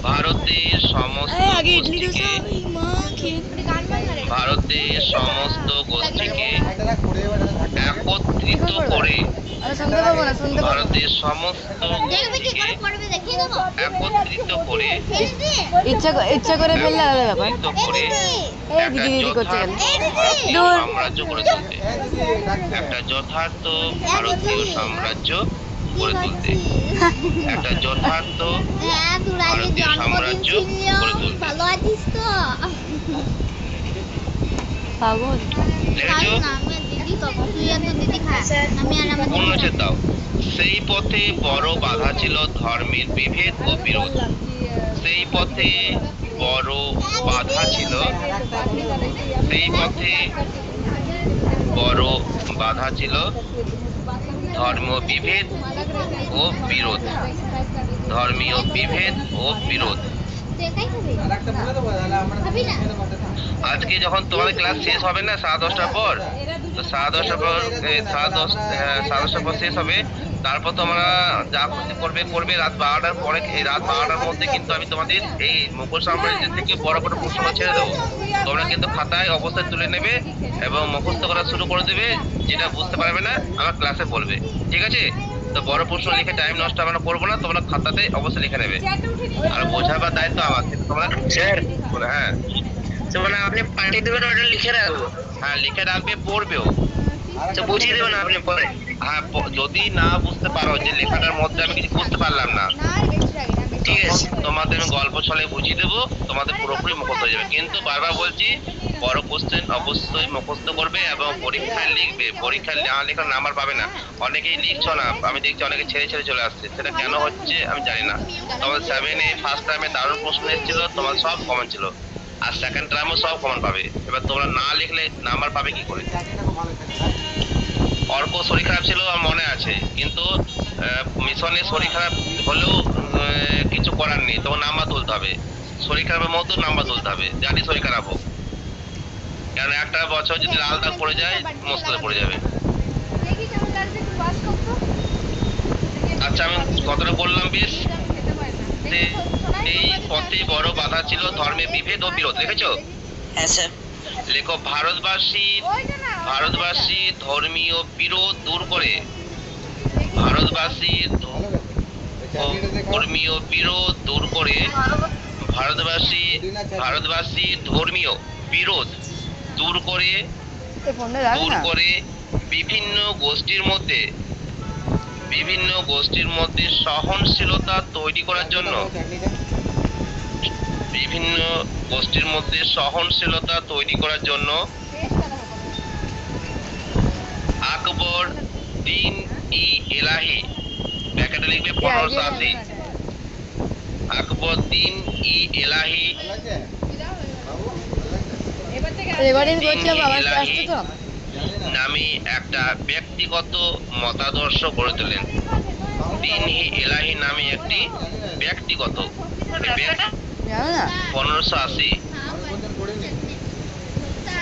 ভারতের সমস্ত আগে ইডলি গোষ্ঠীকে, মা খেয়ে ভারতের সমস্ত গোষ্ঠীকে একত্রিত করে, আমি শুনতে পাবো না, শুনতে পাবো না। ভারতের সমস্ত গোষ্ঠীকে একত্রিত করে, ইচ্ছা করে ফেললে আলাদা ব্যাপার। একত্রিত করে এই একটা দিদি দিদি করতে যথার্থ গেলে ভারতীয় দূর। সাম্রাজ্য গড়ে তুলতে, একটা যথার্থ ভারতীয় সাম্রাজ্য গড়ে তুলতে, একটা যথার্থ ভারতীয় সাম্রাজ্য গড়ে তুলতে। পাগল লিখেছো? পূর্ণচ্ছেদ দাও। সেই পথে বড় বাধা ছিল ধর্মের বিভেদ ও বিরোধ। সেই পথে বড় বাধা ছিল, সেই পথে বড় বাধা ছিল ধর্মীয় বিভেদ ও বিরোধ, ধর্মীয় বিভেদ ও বিরোধ। আজকে যখন তোমাদের ক্লাস শেষ হবে না 10:30টার পর, তো 10:30টার পর 10:30টার পর শেষ হবে, তারপর তোমরা যা খুশি করবে রাত 12টার পরে। এই রাত 12টার মধ্যে কিন্তু আমি তোমাদের এই মুঘল সাম্রাজ্য থেকে বড় বড় প্রশ্ন ছেড়ে দেবো, তোমরা কিন্তু খাতায় অবস্থায় তুলে নেবে এবং মুখস্থ করা শুরু করে দেবে। যেটা বুঝতে পারবে না আমার ক্লাসে বলবে, ঠিক আছে? তো বড় প্রশ্ন লিখে টাইম নষ্ট আমরা করবো না, তোমরা খাতাতে অবশ্যই লিখে নেবে। আর বোঝাবার দায়িত্ব আমার, তোমরা স্যার হ্যাঁ মানে আপনি পাঠিয়ে দেবেন, ওটা লিখে রাখবো। হ্যাঁ লিখে রাখবে, পড়বেও। তো বুঝিয়ে দেবেন আপনি পরে। হ্যাঁ যদি না বুঝতে পারো যে লেখাটার মধ্যে আমি কিছু বুঝতে পারলাম না, ঠিক আছে। তোমাদের আমি গল্প ছলে বুঝিয়ে দেবো, তোমাদের পুরোপুরি মুখস্থ হয়ে যাবে। কিন্তু বারবার বলছি বড় কোশ্চেন অবশ্যই মুখস্থ করবে এবং পরীক্ষায় লিখবে। পরীক্ষায় না লেখার নাম্বার পাবে না। অনেকেই লিখছো না, আমি দেখছি অনেকে ছেড়ে ছেড়ে চলে আসছে, সেটা কেন হচ্ছে আমি জানি না। তোমাদের 7-এ ফার্স্ট টাইমে দারুণ প্রশ্ন এসেছিল, তোমার সব কমন ছিল, আর সেকেন্ড টাইমও সব কমন পাবে। এবার তোমরা না লিখলে নাম্বার পাবে কি করে? অর্ক শরীর খারাপ ছিল আমার মনে আছে, কিন্তু মিশনে শরীর খারাপ হলেও কিছু করার নেই, তখন নাম্বার তুলতে হবে। শরীর খারাপের মতো নাম্বার তুলতে হবে, জানি শরীর খারাপ হোক, কারণ একটা বছর যদি লাল দাগ পড়ে যায় মুশকিলে পড়ে যাবে। আচ্ছা আমি কতটা বললাম বেশ। এই পথে বড় বাধা ছিল ধর্মের বিভেদ ও বিরোধ, লিখেছো? হ্যাঁ স্যার। লেখো ভারতবাসী ধর্মীয় বিরোধ দূর করে ভারতবাসী ধর্মীয় বিরোধ দূর করে ভারতবাসী ধর্মীয় বিরোধ দূর করে এই ফোনটা রাখ না। বিভিন্ন গোষ্ঠীর মধ্যে সহনশীলতা তৈরি করার জন্য আকবর দিন ই এলাহি ব্যাকেটে লিখবে 1580। আকবর দিন ই এলাহি রেকর্ডিং করছে আওয়াজ আসছে তো? নামে একটা ব্যক্তিগত মতাদর্শ গড়ে তোলেন। দিন ই এলাহি নামে একটি ব্যক্তিগত জানো না? 1580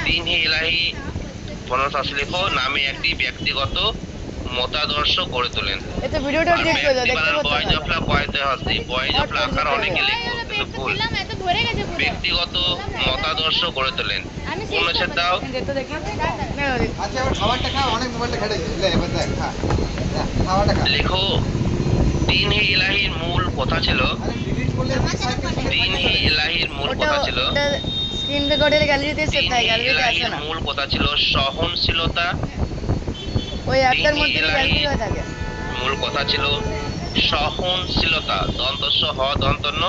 দিন ই এলাহি 1580 লেখো নামে একটি ব্যক্তিগত মতাদর্শ গড়ে তোলেন। এটা ভিডিওটা ডিলিট করে দাও, দেখতে পাচ্ছ বয় না। জফলা কয়তে হচ্ছে বয় জফলা আকার অনেকে লেখো কিন্তু ভুল। ব্যক্তিগত মতাদর্শ গড়ে তোলেন। পূর্ণচ্ছেদ দাও। দেখতে দেখি। আচ্ছা এবার খাবারটা খা, অনেক মোবাইলটা খেটেছে। লে এবার দেখ, খা। যা, খাবারটা খা। লেখো দিন হি ইলাহির মূল কথা ছিল আরে ডিলিট করলে দিন হি ইলাহির মূল ওটা কথা ছিল স্ক্রিন রেকর্ডের গ্যালারিতে সেভ দিন থাকে, হি গ্যালারিতে আসে ইলাহির না। মূল কথা ছিল সহনশীলতা। ওই অ্যাপটার মধ্যে গ্যালারি হয়ে থাকে। মূল কথা ছিল সহনশীলতা। দন্তস্ব হ দন্তন্য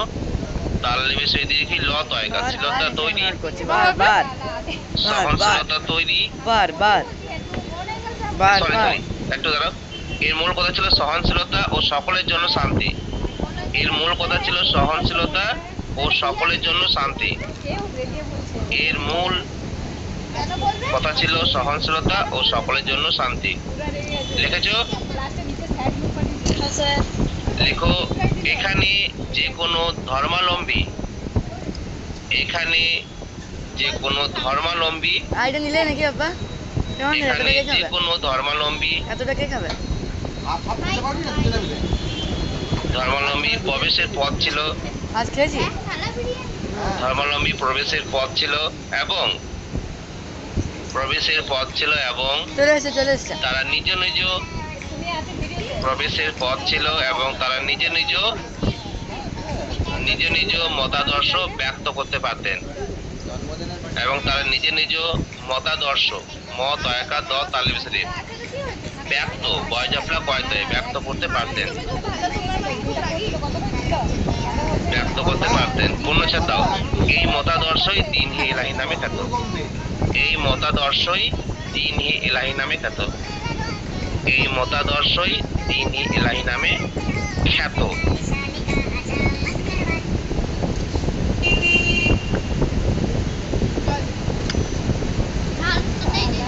তাল নিবেশে দেখি ল তয়কা শীলতা তৈরি বারবার সহনশীলতা তৈরি বারবার সরি সরি একটু দাঁড়াও। এর মূল কথা ছিল সহনশীলতা ও সকলের জন্য শান্তি। এর মূল কথা ছিল সহনশীলতা ও সকলের জন্য শান্তি। এর মূল কথা ছিল সহনশীলতা ও সকলের জন্য শান্তি। লিখেছো? হ্যাঁ স্যার। লেখো এখানে যে কোনো ধর্মাবলম্বী আইটা নিলে নাকি বাবা? কেমন এতটা এখানে কে যে খাবে? কোনো ধর্মাবলম্বী এতটা কে খাবে? ভাত খেতে পারবি না দুজনে মিলে? প্রবেশের পথ ছিল আজ খেয়েছি? ধর্মাবলম্বী প্রবেশের পথ ছিল এবং চলে এসছে তারা নিজ নিজ প্রবেশের পথ ছিল এবং তারা নিজ নিজ মতাদর্শ ব্যক্ত করতে পারতেন এবং তারা নিজ নিজ মতাদর্শ মত একা দ তালিবিসরি ব্যক্ত বয়জাফলা কয়তে ব্যক্ত করতে পারতেন পূর্ণচ্ছেদ দাও। এই মতাদর্শই দিন হি ইলাহি নামে খ্যাত। এই মতাদর্শই দিন হি ইলাহি নামে খ্যাত। এই মতাদর্শই দিন হি ইলাহি নামে খ্যাত।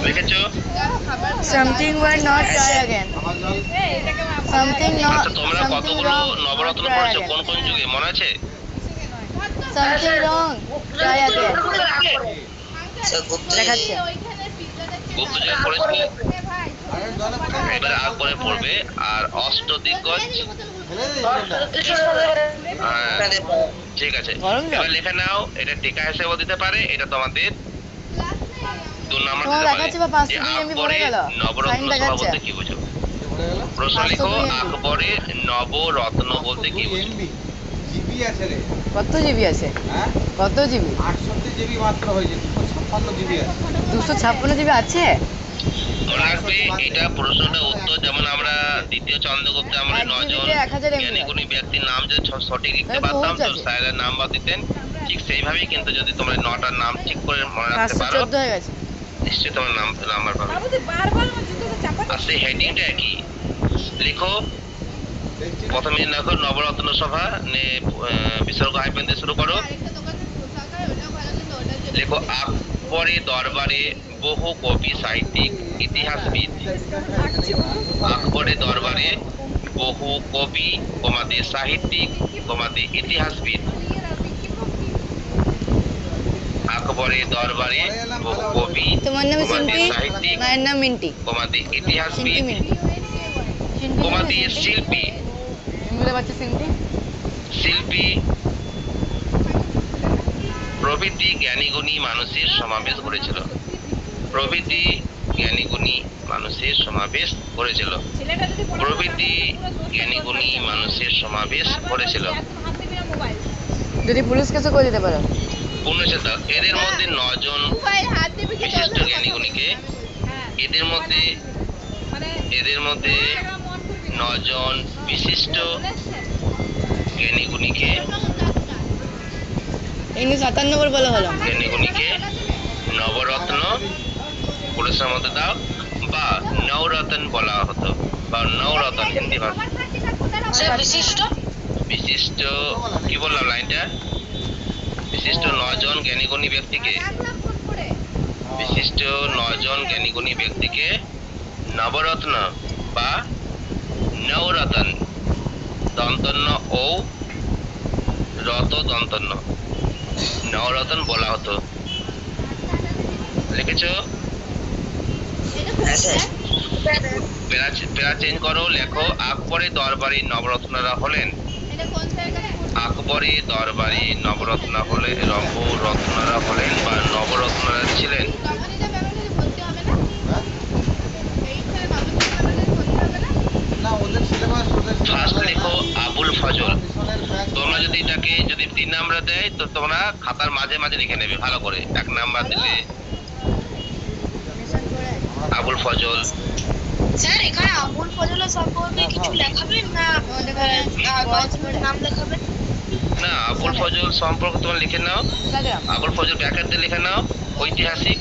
লিখেছো? Something will not try again. খাবার জল। Something not. আচ্ছা তোমরা Something কতগুলো wrong. নবরত্ন Not try পড়েছো again. কোন কোন যুগে মনে আছে? Something wrong. Try again. Sir গুপ্ত দেখাচ্ছে। গুপ্ত যুগে পড়েছিলে? আরে জলে কোথায় এবারে আকবরে পড়বে আর অষ্টদিগ্গজ। ফেলে দে জলটা। হ্যাঁ, ঠিক আছে। গরম জল? এবার লেখা নাও, এটা টিকা হিসেবে দিতে পারে, এটা তোমাদের 2 নাম্বার তোমার দিতে পারে। দেখাচ্ছে বা 500 যে MB পড়ে আকবরের গেল। নবরত্ন Sign সভা দেখাচ্ছে। বলতে কি বুঝো? পড়ে গেল। প্রশ্ন 500 লিখো MB আকবরের নবরত্ন বলতে কি বুঝো? MB জিবি আছে রে। কত জিবি আছে? হ্যাঁ কত জিবি? 68 জিবি মাত্র হয়েছে, 256 জিবি আছে। 256 জিবি আছে? মনে রাখবে এটা প্রশ্নটা উত্তর যেমন আমরা দ্বিতীয় চন্দ্রগুপ্তে আমরা এক 9 জন জিবিতে 1000 MB জ্ঞানী গুণী ব্যক্তির নাম যদি সঠিক লিখতে তাহলে পারতাম তো পৌঁছাচ্ছে। স্যারের নাম্বার দিতেন। ঠিক সেইভাবেই কিন্তু যদি তোমরা 9টার নাম ঠিক করে মনে রাখতে পারো 514 হয়ে গেছে। নিশ্চয়ই তোমার নাম্বার পাবে। আর সেই হেডিংটা একই লিখো। দেখছি না? প্রথমে দেখো নবরত্ন সভা বিসর্গ হাইফেন দিয়ে শুরু করো। লেখো আকবরের দরবারে বহু কবি সাহিত্যিক ইতিহাসবিদ। আকবরের দরবারে বহু কবি কমাদের সাহিত্যিক কমাদের ইতিহাসবিদ। আকবরের দরবারে বহু কবি তোমার নাম কমাদের সিম্পি, সাহিত্যিক মায়ের নাম মিন্টি। কমাদের সিম্পি ইতিহাসবিদ মিন্টি। কমাদের শিল্পী বলে বাচ্চা সিম্পি। শিল্পী প্রভৃতি জ্ঞানীগুণী মানুষের সমাবেশ করেছিল। প্রভৃতি জ্ঞানীগুণী মানুষের সমাবেশ করেছিল। ছেলেটা যদি পড়াশোনা প্রভৃতি করে, পুরো জোর করে জ্ঞানীগুণী বাচ্চা মানুষের সমাবেশ তারপর করেছিল। এখন হাত থেকে না মোবাইল। যদি পুলিশ কেসও করে দিতে পারো। পূর্ণচেত এদের মধ্যে 9 জন মোবাইল হাত দিবি কি বিশিষ্ট তোদের? জ্ঞানীগুণীকে হ্যাঁ, এদের মধ্যে মানে এদের মধ্যে একদম মন করবি না। 9 জন বিশিষ্ট বলেছেন? জ্ঞানীগুণীকে 97 বলা হলো। জ্ঞানীগুণীকে নবরত্ন পুরুষের মধ্যে দাও বা নবরত্ন বলা হতো বা নবরত্ন হিন্দি ভাষা। স্যার বিশিষ্ট বিশিষ্ট কি বললাম লাইনটা? বিশিষ্ট 9 জন জ্ঞানীগুণী ব্যক্তিকে রাখলাম ফোন করে। বিশিষ্ট 9 জন জ্ঞানীগুণী ব্যক্তিকে নবরত্ন বা নবরত্ন দন্তন্য ও রত দন্তন্য নবরত্ন বলা হতো। লিখেছো? পেরা চেঞ্জ করো, লেখো আকবরী দরবারি নবরত্নরা হলেন। আকবরী দরবারি নবরত্নরা হলেন বা নবরত্নরা ছিলেন। না ওদের সিলেবাস ওদের ফার্স্ট লেখো আবুল ফজল। মিশনের ব্যাচ তোমরা যদি এটাকে যদি 3 নাম্বার দেয় তো তোমরা খাতার মাঝে মাঝে লিখে নেবে ভালো করে। 1 নাম্বার দিলে আবুল ফজল। স্যার এখানে আবুল ফজলের সম্পর্কে কিছু লেখাবেন না নাম লেখাবেন? না, আবুল ফজল সম্পর্কে তোমরা লিখে নাও। আবুল ফজল ব্র্যাকেট দিয়ে লিখে নাও ঐতিহাসিক।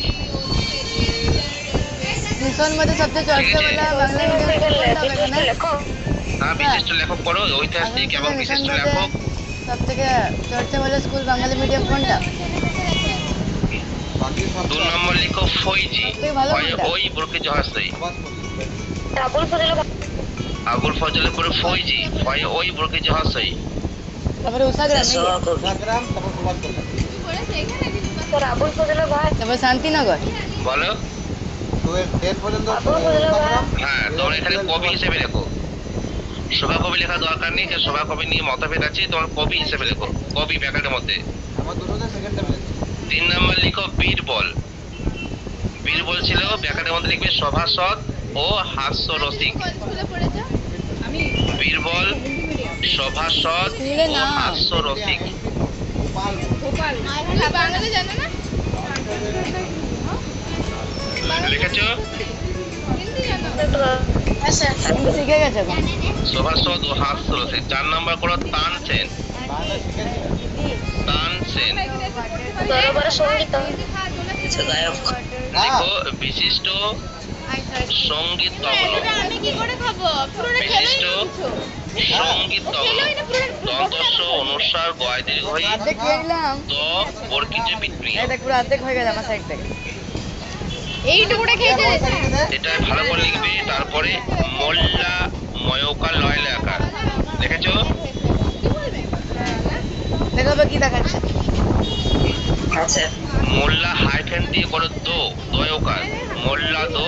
মিশন মধ্যে সবচেয়ে চর্চা বলা বাংলা মিডিয়াম লেখো। হ্যাঁ, বিশিষ্ট লেখক পড়ো ঐতিহাসিক এবং বিশিষ্ট লেখক। সব থেকে চর্চা বলে স্কুল বাঙালি মিডিয়াম কোনটা? বাকি সব 2 নম্বর লিখো ফৈজি। সবথেকে ভালো কোনটা? ওই বুরকি জহাসই। সবাস করি আবুল ফজলের আবুল ফজলের পরে ফৈজি ওই বুরকি জহাসই। তারপরে উষাগ্রাম, জাগরাম তারপর সবাস করি স্যার আবুল ফজলের ভাই তারপর শান্তিনগর। বলো। তো এর পর্যন্ত আবুল ফজলের ভাই হ্যাঁ, তোমরা এখানে কবি হিসেবে লেখো। সভাকবি লেখা দরকার নেই, যে সভাকবি নিয়ে মতভেদ আছে, তোমার কবি হিসেবে লেখো। কবি ব্যাকেটের মধ্যে। আমার দুটোতে সেকেন্ড টাইম 3 নাম্বার লিখো বীরবল। বীরবল ছিল ব্যাকেটের মধ্যে লিখবে সভাসদ ও হাস্যরসিক। আমি বীরবল সভাসদ স্কুলে ও না। হাস্যরসিক। গোপাল গোপাল বাংলাতে জানো না? লিখেছো? হিন্দি জানো? হ্যাঁ স্যার কিন্তু শিখে গেছে এখন। সভাসদ ও হাস্যরসিক। 4 নাম্বার করো তানসেন। বাংলা শিখেছি তানসেন দরবারে সঙ্গীত লিখো বিশিষ্ট সঙ্গীত তজ্ঞ। আমি কি করে খাবো? পুরোটা বিশিষ্ট সঙ্গীত তজ্ঞ। খেলোই না, পুরো দন্তস্ব অনুসার গয় দীর্ঘই অর্ধেক খেয়ে নিলাম। তো বর্কিজ বিপ্রিয়। এই দেখ পুরো অর্ধেক হয়ে গেছে আমার সাইড থেকে। এইটুকুটা খেয়েছে। এটা ভালো করে লিখবে। তারপরে মোল্লা ময়কা লয় লেখা। দেখেছো? দেখো বা কি দেখাচ্ছে। আচ্ছা মোল্লা হাইফেন দিয়ে করো দোয়কার মোল্লা দো,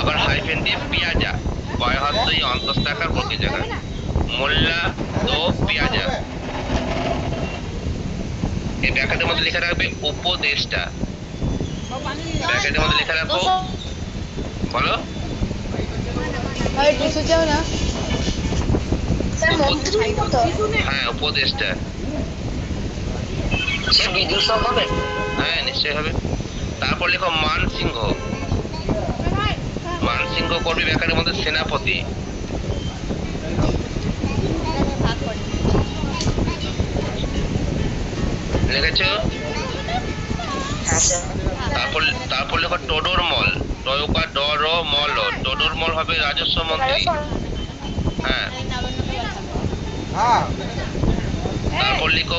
আবার হাইফেন দিয়ে পিয়াজা বয় হাতই অন্তস্থাকার প্রতি জায়গা মোল্লা দো পিয়াজা। এই ব্যাকেটের মধ্যে লেখা রাখবে উপদেষ্টা। ব্যাকেটের মধ্যে লেখা রাখো। বলো। ভাই টিস্যু চাও না? স্যার মন্ত্রীর মতো হ্যাঁ, উপদেষ্টা। সে বিদ্যুৎ হবে। হ্যাঁ, নিশ্চয়ই হবে। তারপর লেখো মানসিংহ। মানসিংহ করবি ব্যাকেটের মধ্যে সেনাপতি। লিখেছো? হ্যাঁ স্যার তারপর লেখো টোডর মল। টয়কা ডর মল। টোডর মল হবে রাজস্ব মন্ত্রী। হ্যাঁ। হ্যাঁ তারপর লিখো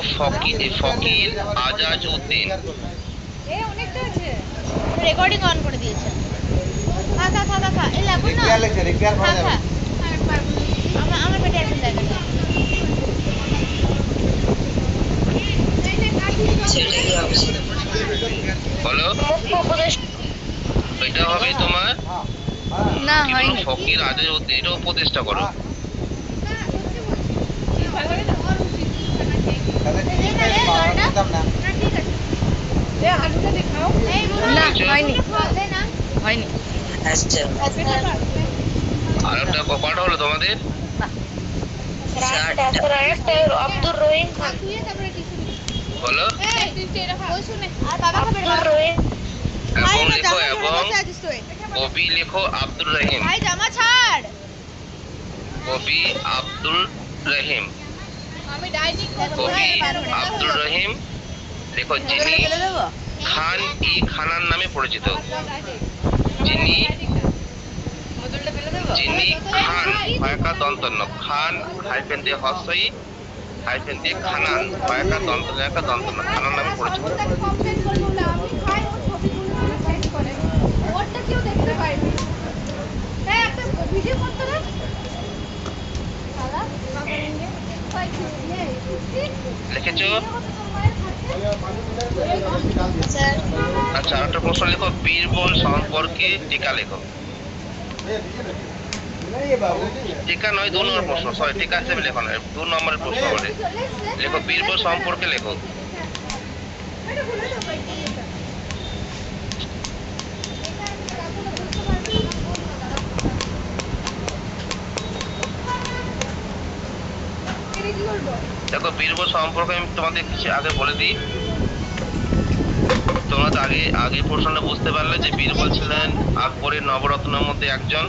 ফকির আজাজ উদ্দিন। এ অনেকটা আছে। রেকর্ডিং অন করে দিয়েছে। খা এই লাগো না। রিক্রিয়া লেখে রিক্রিয়া করা যাবে আমার পেটে এখন জায়গা নেই। বলো। মুখ্য উপদেশ এটা হবে তোমার হ্যাঁ হ্যাঁ না কি বলো? হয়নি। ফকির আজাজ উদ্দিন। এটা উপদেষ্টা করো। তাহলে ঠিক আছে পাওয়া যেতাম না না ঠিক আছে। এই না হয়নি বললে না হয়নি আচ্ছা আর একটা কটা হলো তোমাদের? আব্দুর রহিম খান তুই তারপরে টিস্যু বলো। এই তুই চেরা খা ওই শুনে আর বাবা খাবে আব্দুর রহিম এবং লেখো জামা ধরে এবং বসে আছিস তুই কবি লেখো আব্দুর রহিম। ভাই জামা ছাড় কবি আব্দুল রহিম। আমি ডাইটিং কবি আব্দুল রহিম লেখো যিনি ফেলে দেবো খান ই খানার নামে পরিচিত। যিনি বোতলটা ফেলে দেবো যিনি খান কয়েকা দন্তন্য খান হাইফেন দিয়ে হস্যই হাইফেন দিয়ে খানান কয়েকা দন্তন্য একটা দন্তন্য খানার নামে পরিচিত। কমপ্লেইন করলো না আমি খাই ওর ছবিগুলো সেন্ড করে ওরটা কেউ দেখতে পায়নি তাই একটা ভিডিও করতে না সালা লিখেছো? স্যার আচ্ছা আরেকটা প্রশ্ন লেখো বীরবল সম্পর্কে টিকা লেখো। টিকা নয় 2 নম্বর প্রশ্ন, সরি টিকা হিসেবে লেখো না, 2 নম্বরের প্রশ্ন বলে লেখো বীরবল সম্পর্কে লেখো। দেখো বীরবল সম্পর্কে আমি তোমাদের কিছু আগে বলে দিই। তোমরা তো আগে প্রশ্নটা বুঝতে পারলে যে বীরবল ছিলেন আকবরের নবরত্নের মধ্যে একজন,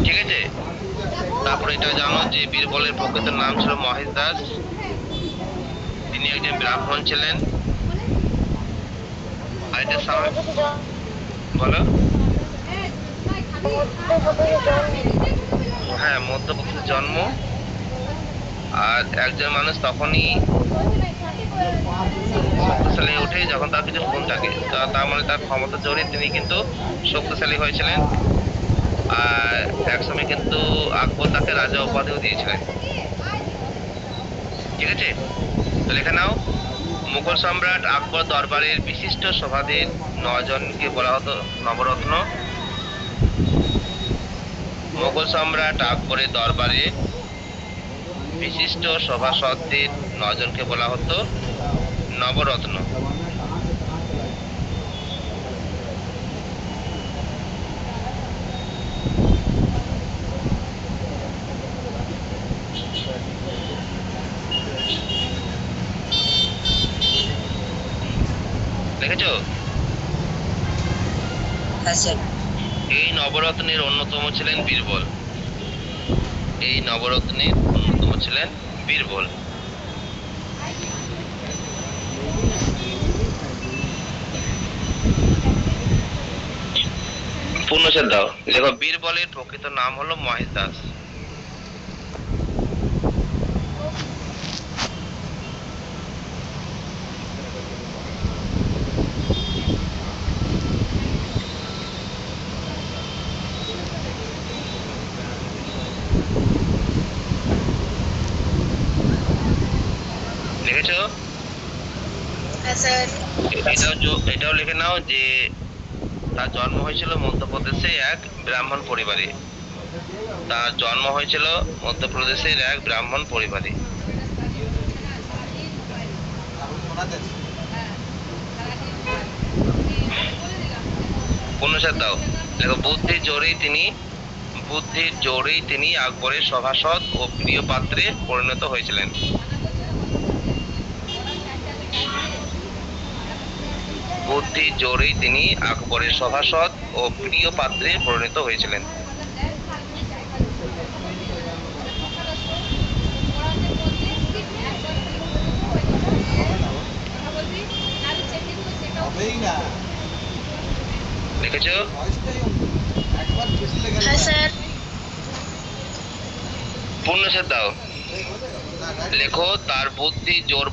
ঠিক আছে। তারপরে এটা জানো যে বীরবলের প্রকৃত নাম ছিল মহেশ দাস। তিনি একজন ব্রাহ্মণ ছিলেন। আর এটা বলো। হ্যাঁ মধ্যপ্রদেশে জন্ম। আর একজন মানুষ তখনই শক্তিশালী ওঠে যখন তার কিছু গুণ থাকে, তার মানে তার ক্ষমতা জোরে তিনি কিন্তু শক্তিশালী হয়েছিলেন। আর একসময় কিন্তু আকবর তাকে রাজা উপাধিও দিয়েছিলেন, ঠিক আছে। তো লেখা নাও মুঘল সম্রাট আকবর দরবারের বিশিষ্ট সভাদের 9 জনকে বলা হতো নবরত্ন। মুঘল সম্রাট আকবরের দরবারে বিশিষ্ট সভাসদদের 9 জনকে বলা হতো নবরত্ন। দেখেছো? আচ্ছা এই নবরত্নের অন্যতম ছিলেন বীরবল। এই নবরত্নের অন্যতম ছিলেন বীরবল। পূর্ণচ্ছেদ দাও। লেখো বীরবলের প্রকৃত নাম হলো মহেশ দাস। লিখেছো? হ্যাঁ স্যার এটাও লিখে নাও যে তার জন্ম হয়েছিল মধ্যপ্রদেশে এক ব্রাহ্মণ পরিবারে। তার জন্ম হয়েছিল মধ্যপ্রদেশের এক ব্রাহ্মণ পরিবারে। পূর্ণচ্ছেদ দাও। দেখো বুদ্ধির জোরেই তিনি আকবরের সভাসদ ও প্রিয় পাত্রে পরিণত হয়েছিলেন। বুদ্ধির জোরেই তিনি আকবরের সভাসদ ও প্রিয় পাত্রে পরিণত হয়েছিলেন। লিখেছো? হ্যাঁ স্যার পূর্ণচ্ছেদ দাও। লেখো তার বুদ্ধি জোর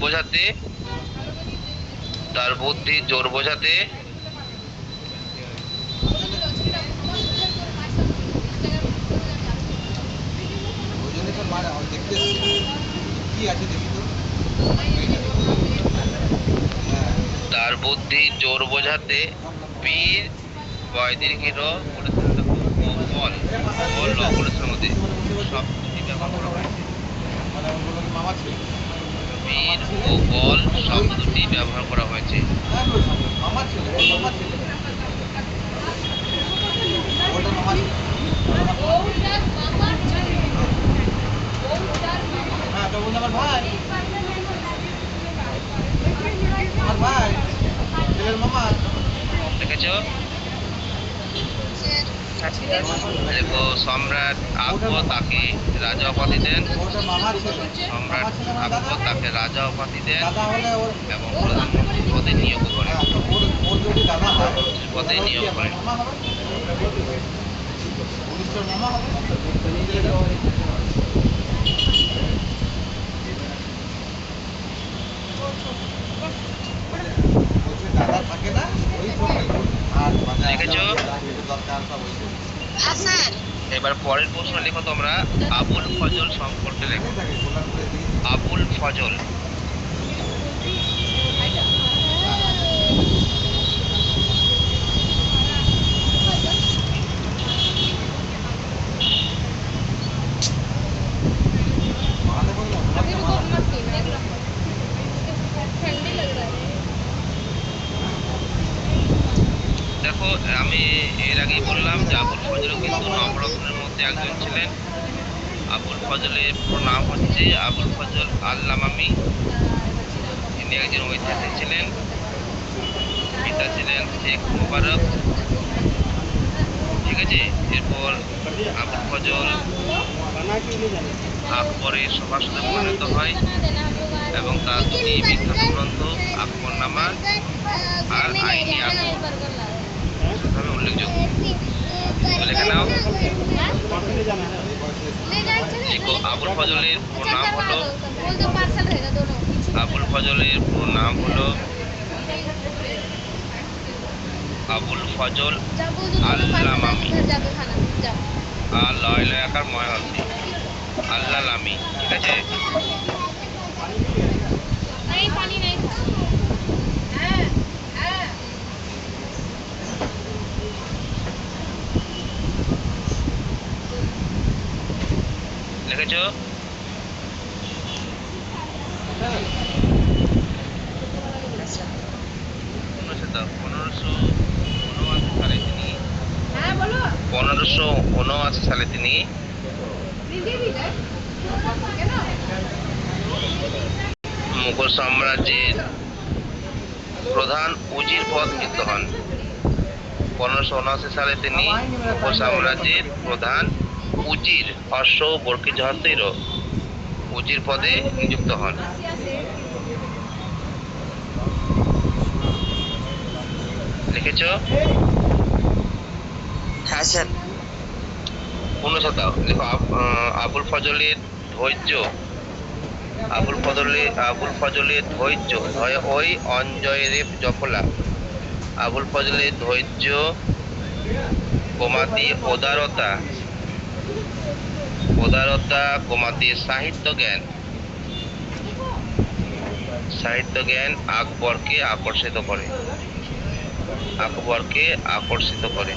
বোঝাতে বীর বয়দীর্ঘির বল মধ্যে সব ব্যবহার করা হয়েছে। বীর বীর ও বল শব্দ দুটি ব্যবহার করা হয়েছে। মামার ছেলে মামার ছেলে ওটা মামার ছেলে হ্যাঁ তো বলতে আমার ভাই ছেলের মামা দেখেছো? দেখো সম্রাট আকবর তাকে রাজা উপাধি দেন। ওটা মামার ছেলে সম্রাট আকবর তাকে রাজা উপাধি দেন দাদা হলে ওর এবং প্রধানমন্ত্রী পদে নিয়োগ করেন। হ্যাঁ, তো ওর যদি দাদা হয় পদে নিয়োগ করেন। মামা হবে উনিশটার মামা হবে দাদা থাকে না ওই সময় আর দেখেছো? দরকার সব হয়েছে হ্যাঁ স্যার এবার পরের প্রশ্ন লেখো তোমরা আবুল ফজল সম্পর্কে লেখো। থাকে গোলাপ করে দিই আবুল ফজল মাথায় কোনো अभी रुको मत पी देख लो ठंडी लग रहा है দেখো আমি এর আগেই বললাম যে আবুল ফজল কিন্তু নবরত্নের মধ্যে একজন ছিলেন। আবুল ফজলের পুরো নাম হচ্ছে আবুল ফজল আল-লামামি। তিনি একজন ঐতিহাসিক ছিলেন। পিতা ছিলেন শেখ মুবারক। ঠিক আছে, এরপর আবুল ফজল আকবরের সভাসদে পরিণত হয় এবং তার দুটি বিখ্যাত গ্রন্থ আকবরনামা আর আইনি আকবর ভাবে উল্লেখযোগ্য। লেখা নাও। দেখো আবুল ফজলের পুরো নাম হলো बोल दो पार्सल रहेगा दोनों আবুল ফজলের পুরো নাম হলো আবুল ফজল जब बोल दो दोनों আল-লামামি। पार्सल घर जाके खाना जाओ আর লয়লা আকার ময়হন্তি আল্লাহ লামি। ঠিক আছে, नहीं पानी नहीं লিখেছো? हाँ बोलो 1579 সালে তিনি दीदी भी है क्या মুঘল সাম্রাজ্যের প্রধান উজির পদ নিযুক্ত হন। 1579 সালে তিনি মুঘল সাম্রাজ্যের প্রধান উজির অশ্ব বর্কি জহাতির উজির পদে নিযুক্ত হন। লিখেছ? হ্যাঁ স্যার। পূর্ণশতাও দেখো আবুল ফজলের ধৈর্য আবুল ফজলের ধৈর্য ওই অঞ্জয় রেপ জফলা। আবুল ফজলের ধৈর্য কমাতি উদারতা কমাতি সাহিত্য জ্ঞান আকবরকে আকর্ষিত করে।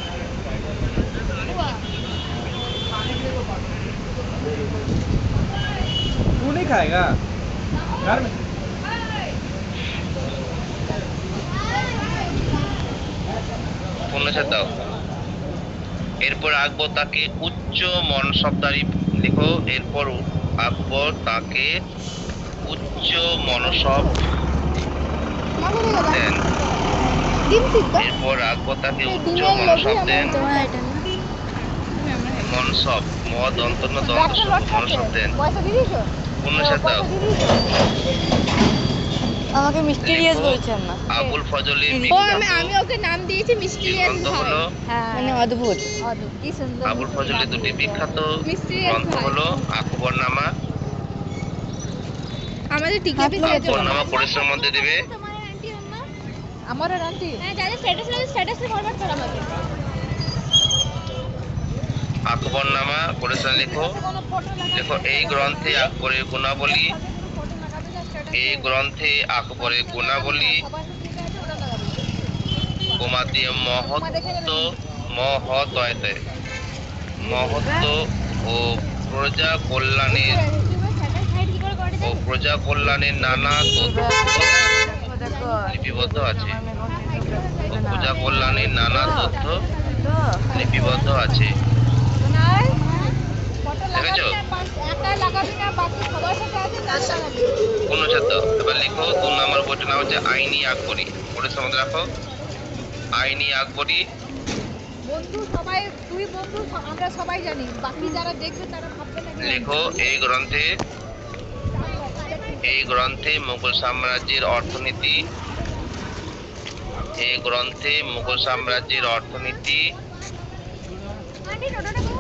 तू नहीं खाएगा घर में পূর্ণশতাও এরপর আকবর তাকে উচ্চ মনসবদারি দেখো এরপর আকবর তাকে উচ্চ মনসব দেন। এরপর আকবর তাকে উচ্চ মনসব দেন। মনসব মদ অন্তর্ন দন্ত মনসব দেন। पैसा दे दीजिए পূর্ণশতাও আমাকে মিস্টিরিয়াস লিখো, বলছেন না আবুল ফজলের ও বিখ্যাত আমি ওকে নাম দিয়েছি মিস্টিরিয়াস গ্রন্থ ভাই হলো মানে অদ্ভুত কি সুন্দর আবুল ফজলের দুটি বিখ্যাত Mysterious গ্রন্থ ভাই। হলো আকবরনামা। আমাদের টিকে भी दिया আকবরনামা পরিশ্রম মধ্যে দেবে। আমার আর আন্টি হ্যাঁ যাদের স্ট্যাটাসে ফরওয়ার্ড করা হবে আকবরনামা পরিশ্রম লেখো। কোনো ফটো দেখো এই গ্রন্থে আকবরের গুণাবলী কমাতে মহত্ব ও প্রজা কল্যাণের ও প্রজা কল্যাণের নানা তথ্য দেখো দেখো লিপিবদ্ধ আছে। আমার মেয়ে ও প্রজা কল্যাণের নানা তথ্য তো লিপিবদ্ধ আছে। শোনাই ফটো দেখেছো? একাই লাগাবি না, বাকি সবার সাথে আছে তার লাগাবি। অনুচ্ছেদ। এবার লিখো 2 নম্বর বইটার নাম হচ্ছে আইনি আকবরী। পড়ে সমাধান রাখো। আইনি আকবরী। বন্ধু সবাই, তুই বন্ধু আমরা সবাই জানি, বাকি যারা দেখবে তারা ভাববে না যে লেখো এই গ্রন্থে মুঘল সাম্রাজ্যের অর্থনীতি,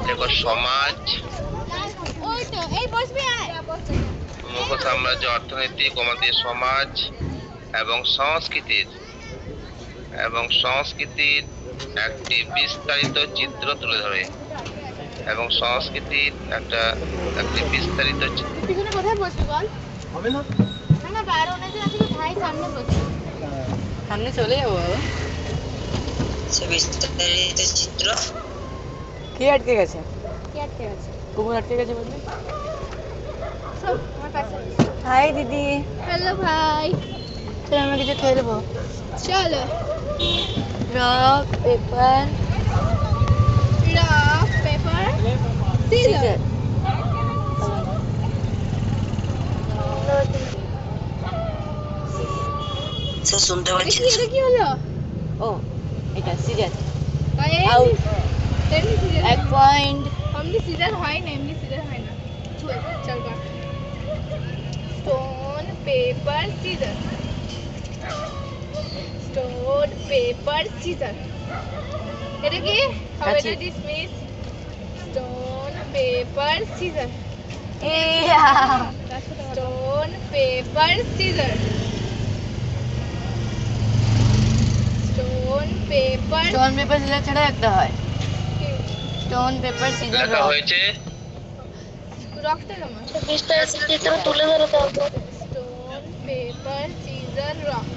লেখো সমাজ, ওই তো এই বসবি আয়। মুঘল সাম্রাজ্যের অর্থনীতি, কমাদের সমাজ এবং সংস্কৃতির একটি বিস্তারিত চিত্র তুলে ধরে। পিছনে কোথায় বসবি বল? না না, বাইরে অনেকে আছে, ভাই সামনে বসবি। সামনে চলে যাবো বাবা। সে বিস্তারিত চিত্র। কে আটকে গেছে? কি আটকে আছে? কুকুর আটকে গেছে বললে? সব আমার পাশে। হাই দিদি, হ্যালো ভাই, চল আমরা কিছু খেলবো। চলো। Rock paper rock paper scissor. সে শুনতে এটা পাচ্ছিস? কি হলো? ও এটা সিজার। আউট। Out. এমনি সিজার, এক পয়েন্ট। এমনি সিজার হয় না, এমনি সিজার হয় না। চল বা। Stone paper scissor, stone paper scissor. এটা কি হবে? কাছি। এটা dismiss. Stone paper scissor, stone paper scissor, stone paper. Stone paper scissor ছাড়া একটা হয়। স্টোন পেপার সিজার লেখা রক। হয়েছে রকটা কেমন? বিস্তারিত চিত্র তুলে ধরে তারপর stone paper caesar rock,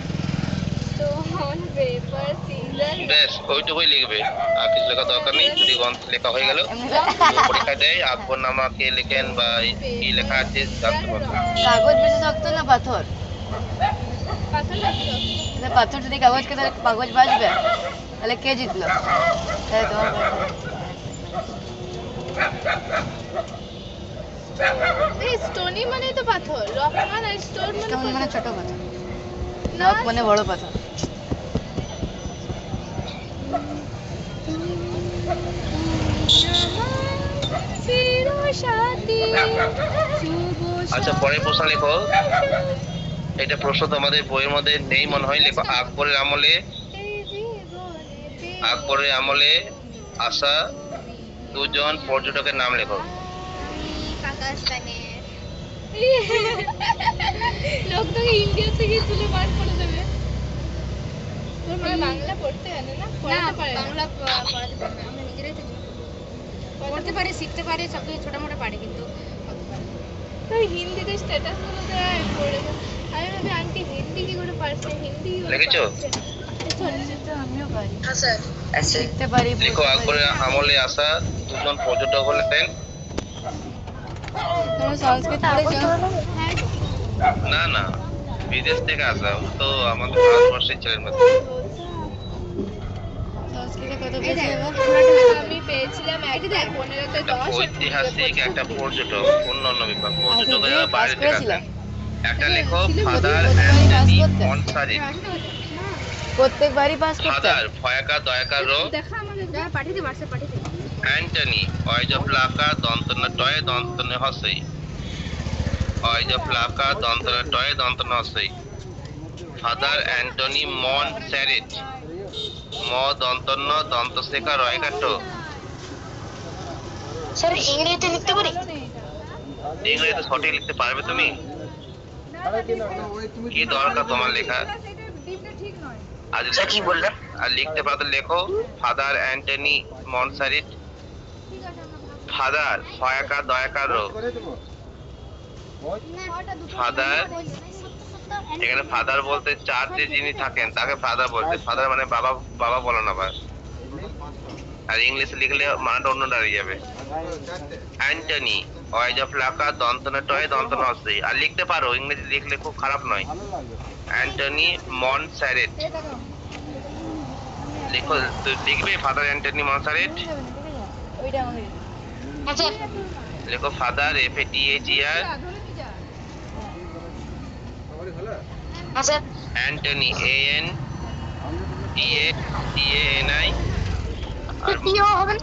stone paper caesar rock. বেশ, ওইটুকুই লিখবে, আর কিছু লেখা দরকার নেই। যদি গ্রন্থ লেখা হয়ে গেল, এমনি যদি পরীক্ষা দেয় আকবর নামা কে লেখেন বা কি লেখা আছে জানতে পারবে। কাগজ বেশি শক্ত না পাথর? পাথর লাগতো। তাহলে পাথর যদি কাগজকে তাহলে কাগজ বাজবে, তাহলে কে জিতলো? তাহলে তোমার এই স্টোনি মানে তো পাথর, রক মানে স্টোন স্টোন মানে মানে পাথর। ছোট পাথর, না, রক মানে বড় পাথর। চিরসাথী, শুভ আচ্ছা, পরের প্রশ্ন লেখো। এটা প্রশ্ন তোমাদের বইয়ের মধ্যে নেই মনে হয়। লেখো আকবরের আমলে আসা 2 জন পর্যটকের নাম লেখো। লোক তোকে ইন্ডিয়া থেকে তুলে বার করে দেবে। তোর মা বাংলা পড়তে জানে না? পড়াতে পারে না? বাংলা পড়াতে পারে না, আমরা নিজেরাই তো জানি। পড়তে পারে, শিখতে পারে, সব কিছু ছোট মোটো পারে, কিন্তু তুই হিন্দিতে স্ট্যাটাস গুলো দেয় পড়ে না। আমি ভাবি আন্টি হিন্দি কি করে পারছে, হিন্দি কি করে লিখেছো? পারছে? তো আমিও পারি, হ্যাঁ স্যার। আচ্ছা লিখতে পারি, লেখো পড়তে আকবরের পারি। আমলে আসা 2 জন পর্যটক হলেন। তোমরা সংস্কৃত পড়েছো? না না, বিদেশ থেকে আসা। তো আমাদের ভারতবর্ষের ছিলেন মধ্যে। সংস্কৃতে কত পেয়েছো এবার? আমি পেয়েছিলাম 15তে 10। ঐতিহাসিক একটা পর্যটক, অন্যান্য বিভাগ পর্যটকের আচ্ছা, বাইরে পাস থেকে করেছিলাম। আসেন। একটা লেখো ফাদার প্রত্যেকবারই পাস অ্যান্টনি করতে? মনসারিট। প্রত্যেকবারই পাস করতে? ফাদার ফয়াকা দয়াকার রো, দেখা আমাদের পাঠিয়ে দিই, হোয়াটসঅ্যাপ পাঠিয়ে দিই। অ্যান্টনি অয়জফ্লাকা দন্তন্য টয় দন্তন্য হসই, অয়জফ্লাকা দন্তন্য টয় দন্তন্য হসই। ফাদার অ্যান্টনি মনস্যারিট, ম দন্তন্য দন্তশেখা রয়কাট। স্যার ইংরেজিতে লিখতে পারি? ইংরেজিতে সঠিক লিখতে পারবে তুমি? কি দরকার তোমার লেখা? ঠিক নয়। আর স্যার কি বললেন? আর লিখতে পারো লেখো ফাদার অ্যান্টনি মনসারিট, ফাদার ফয়াকা দয়াকার রো। ফাদার, এখানে ফাদার বলতে 4 যে যিনি থাকেন তাকে ফাদার বলতে। ফাদার মানে বাবা, বাবা বলো না বাস। আর ইংলিশে লিখলে মানাটা অন্য দাঁড়িয়ে যাবে। অ্যান্টনি ওয়াইজ অফ লাকা দন্তনে টয় দন্তন হস্তে। আর লিখতে পারো, ইংরেজি লিখলে খুব খারাপ নয়। অ্যান্টনি মনসারেট লিখো, তো লিখবে ফাদার অ্যান্টনি মনসারেট। ওইটা আমাকে আচ্ছা লিখো ফাদার FATHER আচ্ছা অ্যান্টনি ANTANI আর টিও হবে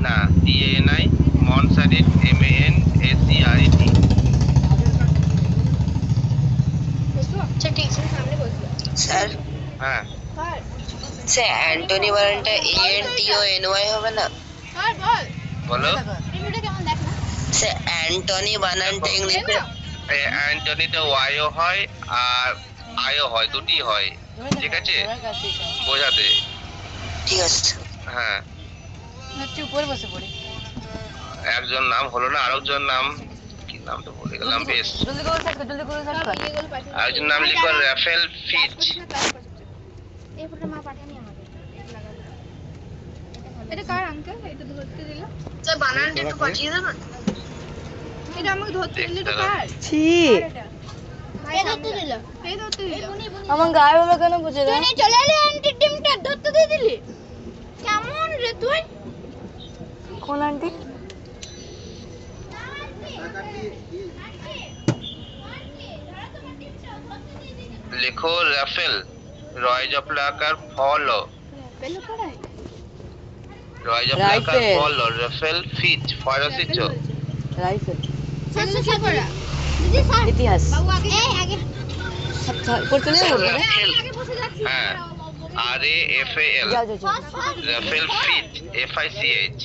না TANI মনসারেট MANSERET। আচ্ছা ঠিক আছে সামনে বসবে স্যার হ্যাঁ স্যার অ্যান্টনি বানানটা ANTONY হবে না বলো। রিভিউটা কেমন দেখ না স্যার অ্যান্টনি বানানটা ইংলিশে অ্যান্টনিতে ওয়াইও হয় আর আইও হয়, দুটি হয়, ঠিক আছে বোঝাতে। ঠিক আছে হ্যাঁ হচ্ছে উপরে বসে পড়ি। একজন নাম হলো না, আরেকজন নাম কি নাম তো ভুলে গেলাম। বেশ, জলদি করে সার্চ কর, জলদি করে সার্চ কর। এগুলো পাঠিয়ে আরেকজন নাম লিখো রাফেল ফিচ। এই ফটো মা পাঠানি আমাকে এটা কার আঙ্কেল? এটা ধরতে দিল, স্যার বানানটা একটু পাঠিয়ে দেবেন এটা আমাকে ধরতে দিল, এটা কার? ছি, এই ধরতে দিল, এই ধরতে দিল। আমার গায়ে বাবা কেন বুঝে তুই দেয়? নিয়ে চলে এলি আন্টি টিমটা ধরতে দিয়ে দিলি, কেমন রে তুই? কোন আন্টি? লিখো রাফেল রয়েজ অফ লাকার ফলো, পেলো পড়াই রয়েজ অফ লাকার রাইফেল। ফলো রাফেল ফিচ ফরাসিচ। রাইফেল। স্যার পড়া দিদি স্যার ইতিহাস। বাবু আগে এই আগে পড়তে নেই উপরে? রাফেল আগে বসে যাচ্ছি। হ্যাঁ RAFAL যাও যাও যাও। রাফেল ফিচ FICH।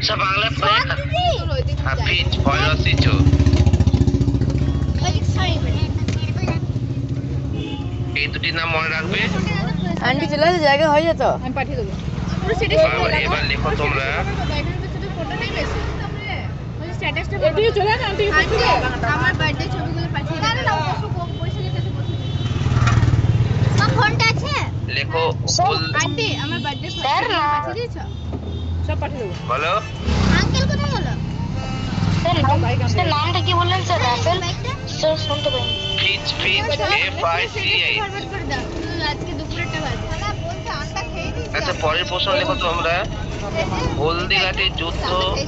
স্যার বাংলা পড়ে না দিদি ওই দিকে হ্যাঁ যাই। ফিচ ফরাসিচ। ওই দিকে সরি বলি এই দুটি নাম মনে রাখবে। আন্টি চলে আসে, জায়গা হয়ে যেত। আমি পাঠিয়ে দেবো পুরো সেটা এবার লিখো তোমরা বাইরের ভিতরে ফটো নেই বেশি তোমরা ওই স্ট্যাটাসটা এদিকে চলে না আন্টি আমার বার্থডে ছবিগুলো পাঠিয়ে দাও। না পয়সা দিতে বসে সব ফোনটা আছে লেখো ফুল আন্টি আমার বার্থডে স্যার, পাঠিয়ে দিয়েছো? সব পাঠিয়ে দেবো। বলো। আঙ্কেল কোথায় গেল? স্যার নামটা কি বললেন স্যার রাফেল স্যার শুনতে পাইনি ফিচ ফিচ FICH। ফরওয়ার্ড করে দাও আজকে দুপুরেরটা বাজে না বলতে আন্ডা খেয়ে দিয়েছি আচ্ছা পরের প্রশ্ন লিখো তোমরা হলদিঘাটের যুদ্ধ কি?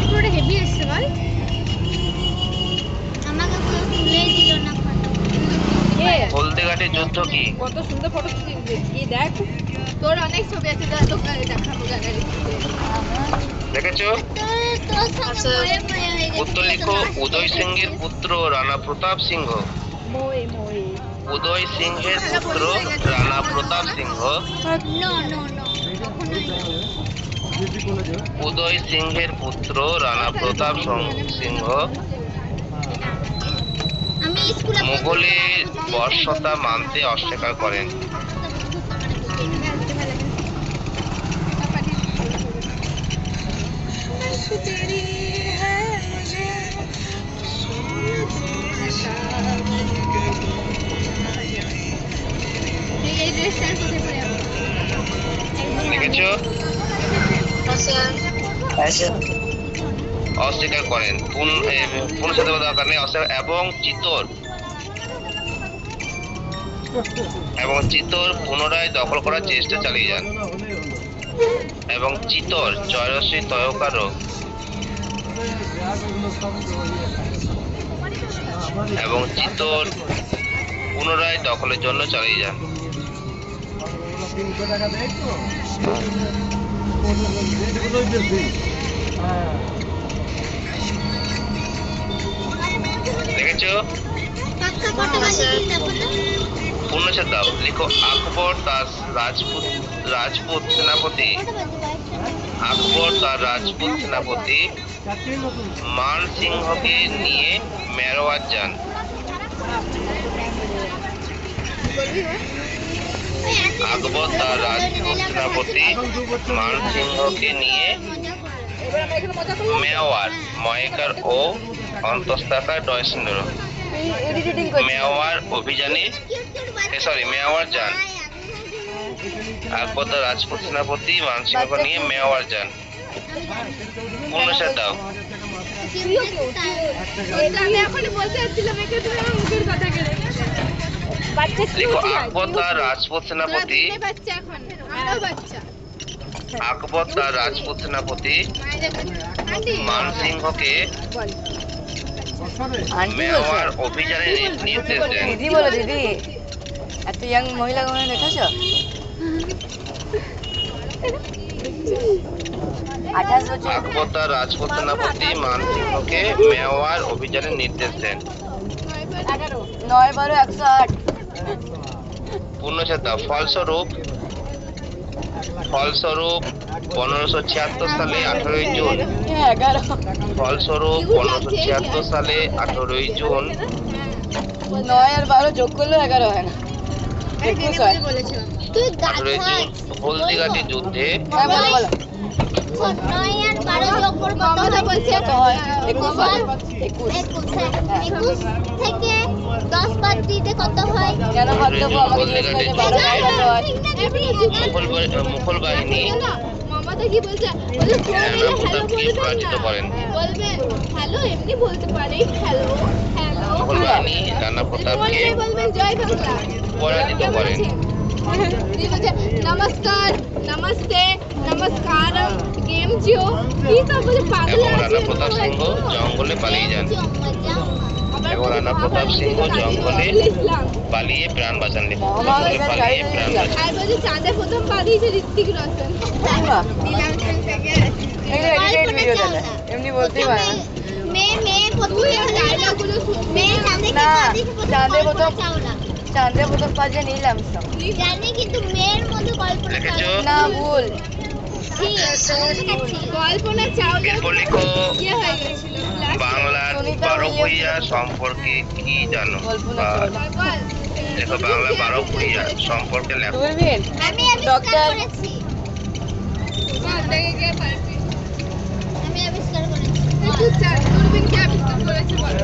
পুরোটা হেভি এসছে বল আমাকে পুরো খুলেই দিল না ফটো হলদিঘাটের যুদ্ধ কি? কত সুন্দর ফটো কি দেখ তোর অনেক ছবি আছে যা তোকে দেখাবো গ্যালারিতে দেখেছো? তোর সঙ্গে মরে মরে হয়ে গেছে উত্তর লিখো উদয় সিংহের পুত্র রানা প্রতাপ সিংহ। উদয় সিংহের পুত্র রানা প্রতাপ সিংহ। নো নো নো কখনোই না। উদয় সিংহের পুত্র রানা প্রতাপ সিংহ আমি স্কুলে মুঘলের বর্ষতা মানতে অস্বীকার করেন। এই ড্রেসটা কোথায় পরে আমি দেখেছো? স্যার আচ্ছা অস্বীকার করেন। পুনঃ সাথে দরকার নেই। এবং চিতর পুনরায় দখল করার চেষ্টা চালিয়ে যান। এবং চিতর জয়শ্রী তয়কারও এবং চিতর পুনরায় দখলের জন্য চালিয়ে যান। দেখেছো? পূর্ণচ্ছেদ দাও। লিখো আকবর তার রাজপুত সেনাপতি মান সিংহকে নিয়ে মেরওয়ার যান। আকবর তার রাজপুত সেনাপতি মান সিংহকে নিয়ে মেওয়ার ময়েকার ও অন্তস্থাকার ডয়সেন্দ্র এডিটিং করছি। মেওয়ার অভিযানে সরি মেওয়ার যান। আকবর তার রাজপুত সেনাপতি মানসিংহকে নিয়ে মেওয়ার যান। পূর্ণসার দাও। আমি এখন বলতে যাচ্ছিলাম একে তুমি আমার মুখের কথা কেড়ে বাচ্চা কি দেখো আকবর তার রাজপুত সেনাপতি বাচ্চা এখন আমরাও বাচ্চা আকবর তার রাজপুত সেনাপতি আন্টি মানসিংহকে আন্টি মেওয়ার বলছো? অভিযানের নির্দেশ দেন। দিদি বলো দিদি। এত ইয়াং মহিলা কখনো দেখেছো? 28 বছর। আকবর তার রাজপুত সেনাপতি মানসিংহকে মেওয়ার অভিযানের নির্দেশ দেন। 9 12 108। পূর্ণসার দাও। ফলস্বরূপ 1576 সালে 18 জুন 11। ফলস্বরূপ 1576 সালে 18 জুন 9 আর 12 যোগ করলে 11 হয় না। 21 হয়। তুই 18 জুন হলদিঘাটি যুদ্ধে হ্যাঁ বলো বলো। 9 আর 12 যোগ করে কত হয়? কত হয়? 21 হয়। 21। 21 থেকে 10 বাদ দিতে কত হয়? কেন বাদ দেবো? আমাকে জিজ্ঞেস করলে 12 হয় কত হয়? মুঘল বাহিনী মামাটা কি বলছে বলে ফোন এলে হ্যালো প্রতাপকে বলবেন পরাজিত না করেন। বলবেন হ্যালো এমনি বলতে পারে হ্যালো হ্যালো মুঘল বাহিনী রানা প্রতাপকে বলবেন জয় বাংলা পরাজিত করেন। দিয়ে বলছে নমস্কার নমস্তে নমস্কারম কেম জিও কি সব বলে পাগল এবং আছে রানা প্রতাপ সিংহ জঙ্গলে পালিয়ে যান। এবং রানা প্রতাপ সিংহ জঙ্গলে পালিয়ে প্রাণ বাঁচান। জঙ্গলে পালিয়ে প্রাণ বাঁচান। আর বলছে চাঁদে প্রথম পা দিয়েছে ঋত্বিক রোশন নীলাঞ্চল থেকে এডিটেড ভিডিও তাহলে এমনি বলতেই পারে না। মেয়ে প্রথমে ডায়লগুলো মেয়ে চাঁদে না, চাঁদে কল্পনা প্রথম- চাওলা চাঁদে প্রথম পাশে নিলাম সব। জানি কিন্তু মেয়ের মধ্যে কল্পনা দেখেছো? চাওলা না ভুল। ঠিক আছে কল্পনা চাওলা এরপর লেখো ইয়ে হয়ে গেছিল বাংলার সুনিতা 12 উইলিয়ামস। ভূঁইয়া সম্পর্কে কি জানো? কল্পনা বা চাওলা। লেখো বাংলা 12 ভূঁইয়া সম্পর্কে লেখো। দূরবীন। আমি ডক্টর- আবিষ্কার করেছি দেখে কে পারবে আমি আবিষ্কার করেছি তুই চার দূরবীন কে আবিষ্কার করেছে বলো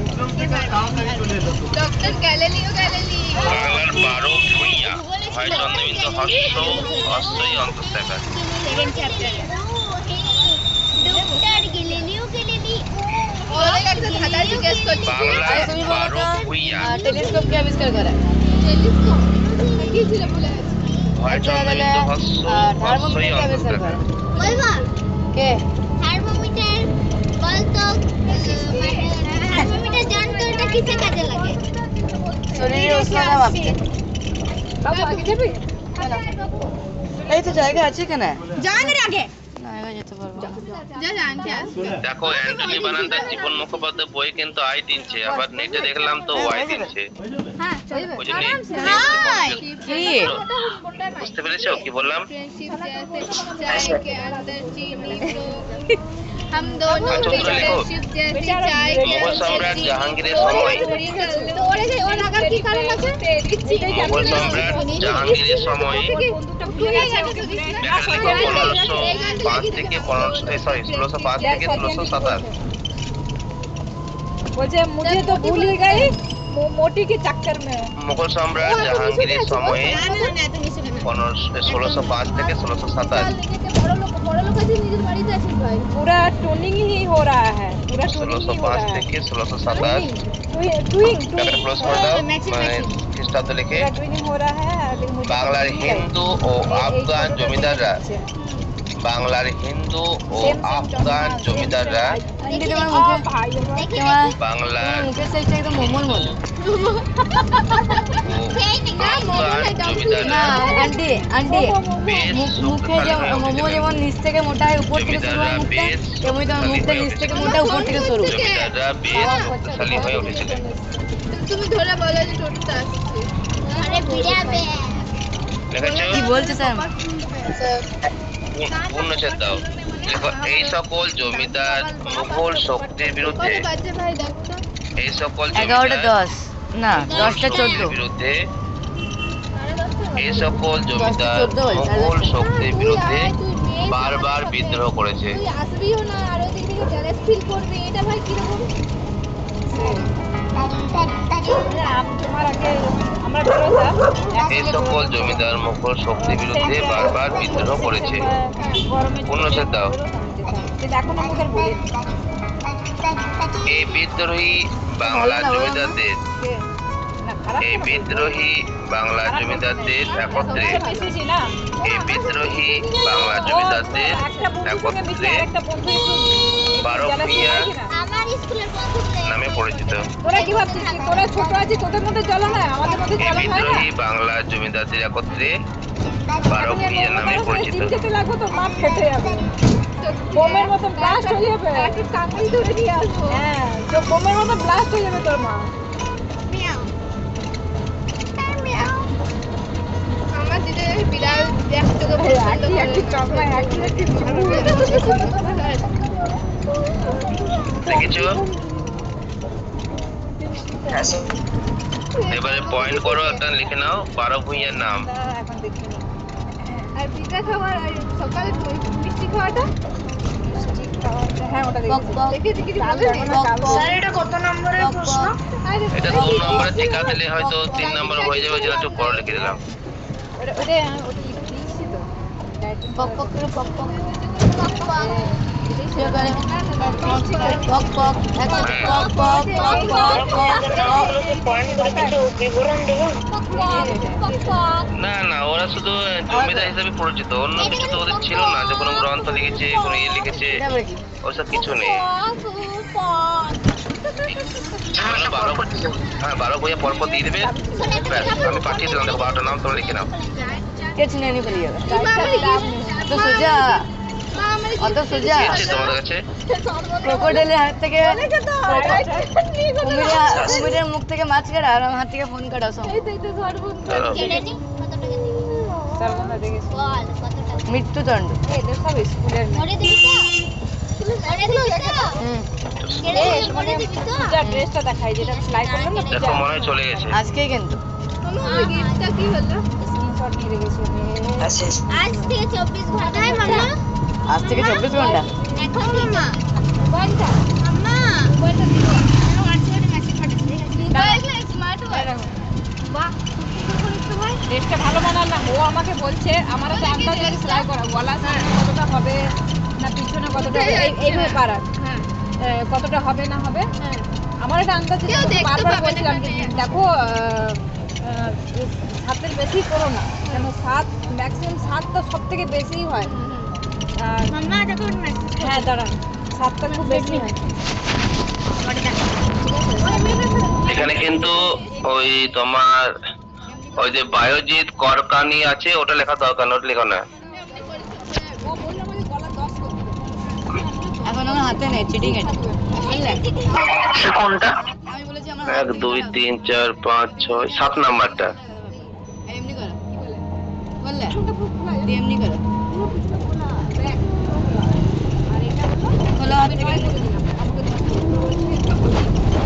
ডক্টর গ্যালিলিও গ্যালিলি বাংলার 12 ভূঁইয়া হয় চন্দ্রবিন্দু হর্ষ হর্ষই অন্তঃস্থায়ী। সেকেন্ড চ্যাপ্টারে ডক্টর গিলিলিও গিলিলি ওদের একটা ধাঁধা জিজ্ঞেস করছি বাংলার তুমি বলো 12 তো, ভূঁইয়া টেলিস্কোপ কে আবিষ্কার করে? টেলিস্কোপ কি ছিল বলে গেছে হয় আচ্ছা, তাহলে চন্দ্রবিন্দু হর্ষ থার্মোমিটার হর্ষই কে আবিষ্কার করে? অন্তঃস্থায়ী। বলবা কে? থার্মোমিটার বলতো থার্মোমিটার যন্ত্রটা কিসে কাজে লাগে শরীরের উষ্ণতা মাপতে। এই তো জায়গা আছে এখানে। জানের আগে না এবার যেতে পারবো না। যা জানতে দেখো অ্যান্টনি বানান্তার জীবন মুখোপাধ্যায় বই কিন্তু আই দিনছে, আবার নেটে দেখলাম তো ওয়াই দিনছে। হ্যাঁ ওই জন্য কি? বুঝতে পেরেছো কি বললাম? फ्रेंडशिप जैसे चाय के अंदर चीनी तो हम दोनों अच्छा, की उत्तर लिखो। फ्रेंडशिप जैसी चाय के মুঘল अंदर সম্রাট चीनी। জাহাঙ্গীরের সময় তো ওর লাগার কি কারণ আছে মুঘল সম্রাট জাহাঙ্গীরের সময় দেখা লিখো 1505 থেকে 1605 থেকে 1627। বলছে মুঝে তো ভুল ही गई मोटी के चक्कर में মুঘল সম্রাট জাহাঙ্গীরের সময়ে 1605 থেকে 1627। বড় লোক আছে নিজের বাড়িতে আছিস ভাই पूरा टूनिंग ही हो रहा है पूरा टूनिंग ही हो 1605 रहा है থেকে 1627। ट्विंग ব্যাপারে ক্লোজ করে দাও, মানে খ্রিস্টাব্দ লিখে। ट्विनिंग हो रहा है लेकिन मुझे বাংলার तो হিন্দু ও আফগান জমিদাররা বাংলার হিন্দু ও আফগান জমিদাররা আন্টি তোমার মুখে তোমার বাংলার মুখের সাইজটা একদম মোমোর মতো। ও আফগান জমিদাররা না আন্টি আন্টি বেশ মুখে যেমন মোমো যেমন নিচ থেকে মোটা হয় উপর থেকে সরু হয় মুখটা, তেমনি তোমার মুখটা নিচ থেকে মোটা উপর থেকে সরু। জমিদাররা বেশ শক্তিশালী হয়ে উঠেছিলেন। তুমি ধরে বলো যে টোটোটা আসছে আরে বিড়াবে দেখেছো? কি বলছে স্যার? পূর্ণচ্ছেদ দাও। দেখো এই সকল জমিদার মুঘল শক্তির বিরুদ্ধে, কত বাজে ভাই দেখতো এই সকল 11টা জমিদার 10 না 10টা 14। বিরুদ্ধে, এই সকল জমিদার 14 হল, মুঘল শক্তির বিরুদ্ধে তুই মেয়ে বারবার বিদ্রোহ করেছে। তুই আসবিও না আর ওদিক থেকে জেলাস ফিল করবি এটা ভাই কিরকম তোমার আগে আমরা বেরোতাম এই সকল জমিদার মুঘল শক্তির বিরুদ্ধে বারবার বিদ্রোহ করেছে। পূর্ণচ্ছেদ দাও। এখন আমাদের বলি এই বিদ্রোহী বাংলার জমিদারদের এই বিদ্রোহী বাংলা জমিদারদের একত্রে এই বিদ্রোহী বাংলা জমিদারদের একত্রে বারোভিয়া আমার স্কুলের বন্ধু নামে পরিচিত। তোরা কি ভাবছিস তোরা ছোট আছিস তোদের মধ্যে চলো না আমাদের মধ্যে এই চলো হয় না বিদ্রোহী বাংলা জমিদারদের একত্রে বারোভিয়া নামে পরিচিত। যেতে লাগো তো মাপ ফেটে যাবে বোমের মতো ব্লাস্ট হয়ে যাবে একটু কাঁকড়ি ধরে দিয়ে আসবো হ্যাঁ তো বোমের মতো ব্লাস্ট হয়ে যাবে তোর মা আমার দিদি বিড়াল দেখতে তো একটু চকমা একটু দেখেছো? এবারে পয়েন্ট করো, একটা লিখে নাও বারোভিয়ার নাম। এখন দেখি আর পিঠা খাওয়ার আর সকালে মিষ্টি খাওয়াটা হ্যাঁ ওটা দেখি দেখে দেখে স্যার এটা কত নম্বরের প্রশ্ন? এটা 2 নম্বরে টিকা দিলে হয়তো 3 নম্বর হয়ে যাবে, যেটা একটু বড় লিখে দিলাম। ওটা লিখছি তো পক পক করে পক পক সে করে পক পক একসাথে পক পক পক পক পক না না, ওরা শুধু জমিদার হিসেবে পরিচিত, অন্য কিছু তো ওদের ছিল না, যে কোনো গ্রন্থ লিখেছে, কোনো ইয়ে লিখেছে, এটা আবার কি? ওসব কিছু নেই। হ্যাঁ, 12 বইয়ে পরপর দিয়ে দেবে, ব্যাস, আমি পাঠিয়ে দিলাম। দেখো 12টা নাম তোমরা লিখে নাও। কে চিনে নি বলি যাবে তো সোজা অত সোজা কি আছে তোমাদের কাছে? ক্রোকোডাইলের হাত থেকে কুমিরের মুখ থেকে মাছ কাটা আর আমার হাত থেকে ফোন কাটা সব ধরো। সর্বনা দেখেছি মৃত্যুদণ্ড এদের সব স্কুলের পূজার ড্রেসটা দেখাই যেটা সেলাই করলাম না দেখো মনে হয় চলে গেছে। আজকেই কিন্তু গিফটটা কি হলো স্ক্রিনশট নিয়ে রেখেছি আজ থেকে 24 ঘন্টা মামা আজ থেকে 24 ঘন্টা এখন মামা ঘন্টা আম্মা বলটা দিব হোয়াটসঅ্যাপে মেসেজ পাঠাচ্ছি দেখো স্মার্ট ওয়াচ বাহ ভাই ড্রেসটা ভালো বানালাম ও আমাকে বলছে আমার তো আন্দাজ করে সেলাই করা গলা কতটা হবে না পিছনে কতটা এইভাবে পারার কতটা হবে না হবে আমার একটা আন্দাজ কেউ দেখতে বারবার পাবে না বলছিলাম যে কাকে। দেখো সাতের বেশি করো না কেন সাত ম্যাক্সিমাম সাত তো সব থেকে বেশি হয় আর মামা দেখো মেসেজ হ্যাঁ দাঁড়ান সাতটা খুব বেশি হয় এখানে কিন্তু ওই তোমার ওই যে বায়োজিৎ করকানি আছে, ওটা লেখা দরকার, নোট লেখো না। ও বললো আমাকে গলা 10 করতে এখন আমার হাতে নেই চিটিং এটা বুঝলে কোনটা? আমি বলেছি আমার 1 2 3 4 5 6 7 নাম্বারটা। এমনি করো বললে দিয়ে এমনি করো খোলা হাত থেকে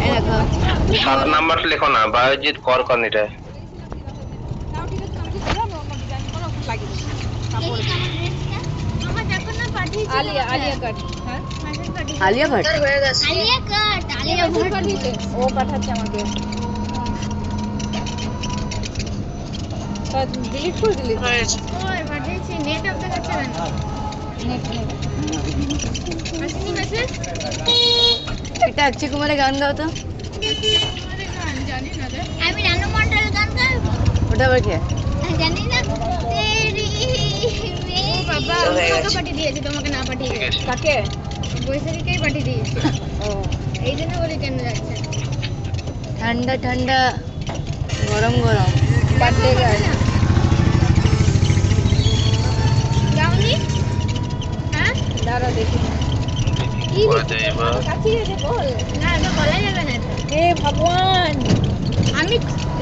এই দেখো 7 নাম্বার লেখো না, বায়োজিৎ করকানিটা। নাও ঠিক আছে আমি দিলাম অন্য ডিজাইন করে ওকে লাগিয়ে দিই কাপড় মামা দেখো না পাঠিয়েছি আলিয়া কাট হ্যাঁ মেসেজ পাঠিয়েছি আলিয়া ভাট হয়ে গেছে। আলিয়া কাট আলিয়া ভুল পাঠিয়েছে ও পাঠাচ্ছে আমাকে ডিলিট করে দিলি ওই পাঠিয়েছি নেট অফ দেখাচ্ছে না নেট নেট আসেনি মেসেজ এটা অক্ষয় কুমারের গান গাও তো জানি না রে আমি রানু মন্ডল গান গাইবো ওটা আবার কে জানি না তেরি ও বাবা তোমাকে পাঠিয়ে দিয়েছি তোমাকে না পাঠিয়ে ঠিক আছে। কাকে বৈশাখীকেই পাঠিয়ে দিয়েছি ও এই জন্য বলি কেন যাচ্ছে ঠান্ডা ঠান্ডা গরম গরম বার্থডে গার্ল যাওনি হ্যাঁ দাঁড়া দেখি কি বলা যায় এবার। কাছিয়ে দে বল না এটা বলা যাবে না তো। হে ভগবান আমি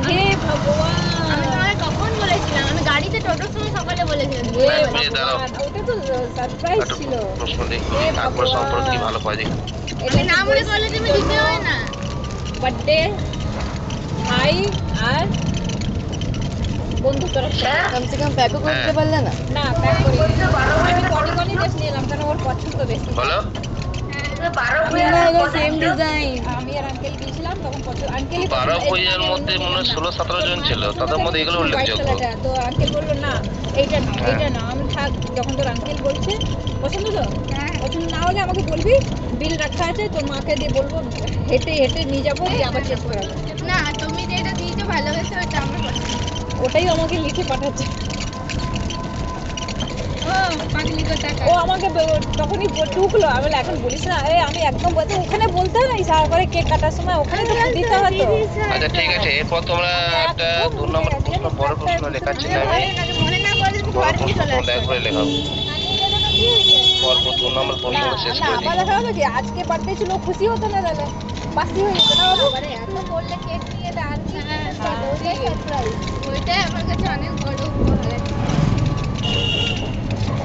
হে ভগবান আমি তোমাকে কখন বলেছিলাম আমি গাড়িতে টোটোর সময় সকালে বলেছিলাম হে এই দাঁড়াও। ভগবান ওটা তো সারপ্রাইজ একটা ছিল প্রশ্ন দেখি, তারপর সম্পর্ক কি ভালো পাই দেখি। আমি না মনে করলে তুমি দিতে হয় না বার্থডে ভাই আর বন্ধু তরফ থেকে। কমসে কম প্যাকও করতে পারলে না না প্যাক করি আমি পলিগনি ড্রেস নিলাম কারণ ওর পছন্দ বেশি বলো। আমি না দেখো সেম ডিজাইন। আমি আর আঙ্কেল গিয়েছিলাম তখন কত আঙ্কেল 12 বইয়ের মধ্যে মনে হয় 16-17 জন ছিল, তাদের মধ্যে এগুলো উল্লেখযোগ্য। তো আঙ্কেল বললো না এইটা না এইটা না, আমি থাক যখন তোর আঙ্কেল বলছে পছন্দ তো পছন্দ না হলে আমাকে বলবি, বিল রাখা আছে তোর মাকে দিয়ে বলবো, হেঁটে হেঁটে নিয়ে যাবো দিয়ে আবার চেক করে দেবো। না তুমি যেটা দিয়েছো ভালোবেসে ওটা আমার পছন্দ। ওটাই আমাকে লিখে পাঠাচ্ছে। ও পাগলি কোথাকার। ও আমাকে তখনই টুকলো, আমি বললাম, এখন বলিস না। আরে আমি একদম বলতে ওখানে বলতে হয় না, ইশারা করে কেক কাটার সময় ওখানে তো দিতে হয় তো। আচ্ছা ঠিক আছে, এরপর তোমরা একটা 2 নম্বর প্রশ্ন, বড় প্রশ্ন লেখাচ্ছি না আমি, মনে না করে বড় ঘর নিয়ে প্রশ্ন চলে তোমরা একবারে লেখাবো। পরপর 2 নম্বর না প্রশ্ন শেষ না করে আবার দিই। দেখা হবে কি, আজকে বার্থডে ছিল, খুশি হতো না তাহলে বাসি হয়ে যেত না বাবু। আসে। এত বললে কেক নিয়ে দেয় আর কি সারপ্রাইজ। ওইটাই আমার কাছে অনেক বড় উপহার।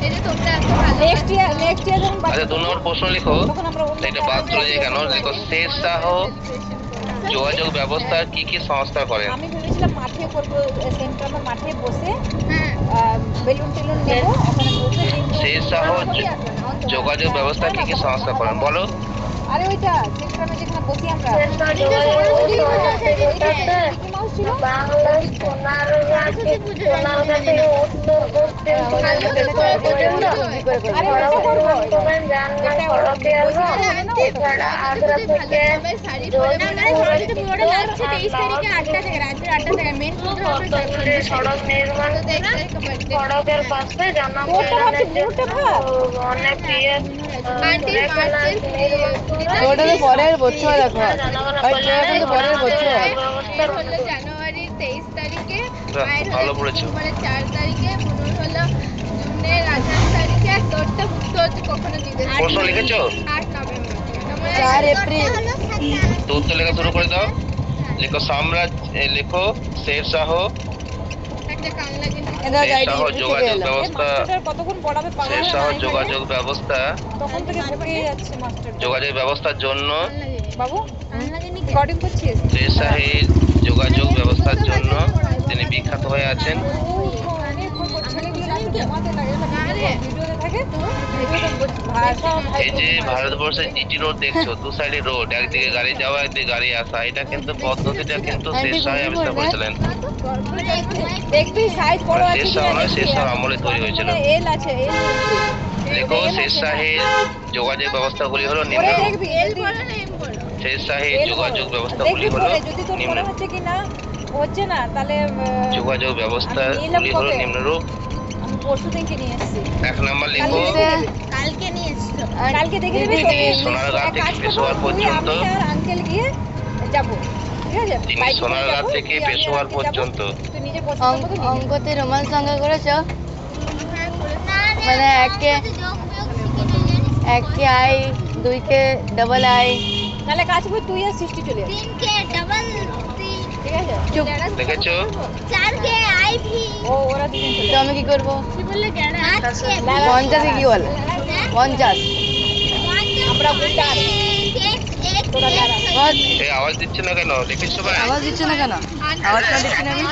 এই যে তোমরা এত ভালো নেক্সট ইয়ার যখন আচ্ছা 2 নম্বর প্রশ্ন লিখো, তখন আমরা অন্য এটা বাদ চলে যায় কেন? লিখো শের শাহ যোগাযোগ ব্যবস্থার কি কি সংস্থা করেন? আমি ভেবেছিলাম মাঠে করবো, সেন্ট্রামের মাঠে বসে হ্যাঁ বেলুন টেলুন নেবো ওখানে বসে কিন্তু শের শাহ যোগাযোগ ব্যবস্থা কি কি সংস্থা করেন বলো? আরে ওইটা সেন্ট্রামে যেখানে বসি আমরা মিকি মাউস ছিল। আরে ওটা করবো শাড়ি পরে পুরোটা লাগছে 23 তারিখে 8টা থেকে রাত্রে 8টা থেকে মেন সড়ক নির্মাণ সড়কের পাশে জামা ওটা ভাবছি বুটটা ভাব অনেক ইয়ে ওটা তো পরের বছর দেখো, আর এখন তো পরের বছর। হলো জানুয়ারির 23 তারিখে, বাহ, মায়ের ভালো হলো পড়েছো। ডিসেম্বরের 4 তারিখে, মুনুর হলো জুনের 28 তারিখে, আর তোরটা তো কখনো দিতে প্রশ্ন লিখেছো? 8 নভেম্বর। 4 এপ্রিল। তো উত্তর লেখা শুরু করে দাও। লিখো লিখো শের শাহ একটা কান্না কিন্তু এটা শের গাইড শাহ থেকে যোগাযোগ এলো। ব্যবস্থা, মাস্টারটা কতক্ষণ পড়াবে পাগল শের হয়ে শাহ যায়। যোগাযোগ ব্যবস্থা, তখন থেকে ভেবেই যাচ্ছে মাস্টার। যোগাযোগ ব্যবস্থার জন্য, বাবু রেকর্ডিং করছিস? শের শাহের যোগাযোগ ব্যবস্থার জন্য তিনি বিখ্যাত হয়ে আছেন। এই যে ভারতবর্ষের জিটি রোড দেখছো, দু সাইডে রোড, একদিকে গাড়ি যাওয়া একদিকে গাড়ি আসা, এটা কিন্তু পদ্ধতিটা কিন্তু শের শাহ আবিষ্কার করেছিলেন। দেখবি সাইজ বড় আছে শের শাহ নয়, শের শাহ আমলে তৈরি হয়েছিল। এল আছে এল দেখো শের শাহের যোগাযোগ ব্যবস্থাগুলি হলো পরে নিম্নরূপ। দেখবি এল বলো না এম বলো। শের শাহের যোগাযোগ ব্যবস্থাগুলি দেখবি হলো পরে যদি তোর মনে নিম্নরূপ। হচ্ছে কি না হচ্ছে না তাহলে যোগাযোগ ব্যবস্থাগুলি হলো নিম্নরূপ। আমি পরশু দিনকে নিয়ে এসেছি। 1 নাম্বার লিখো কালকে নিয়ে এসছো। কালকে দেখে দিদি, নেবে দিদি, সোনারগাঁ থেকে কাজ পেশোয়ার করবো, তুই, পর্যন্ত, আমি আর আঙ্কেল গিয়ে যাবো, ঠিক আছে? তিনি বাইকে করে সোনারগাঁ যাবো, থেকে তুই, আমি আর পেশোয়ার আঙ্কেল যাবো, পর্যন্ত। তুই নিজে পছন্দ মতো নিয়ে নিবি। অঙ্কতে রোমান সংখ্যা করেছো? হ্যাঁ মানে এককে আই, 2 কে ডবল আই। তাহলে কাজ করবি তুই আর সৃষ্টি চলে যাবে, 3 के डबल 3 ঠিক আছে? চুপ। দেখেছো? 4 के आई भी ওরা দুজন চলে তো যাবে। আমি কি করবো? কি বললে গ্যারা 5 के 50 কি বলে? 50। আমরা বুঝতাম তোরা যারা এই আওয়াজ দিচ্ছে না কেন? লিখেছো ভাই? আওয়াজ দিচ্ছে না কেন? আওয়াজটা দিচ্ছি না আমি।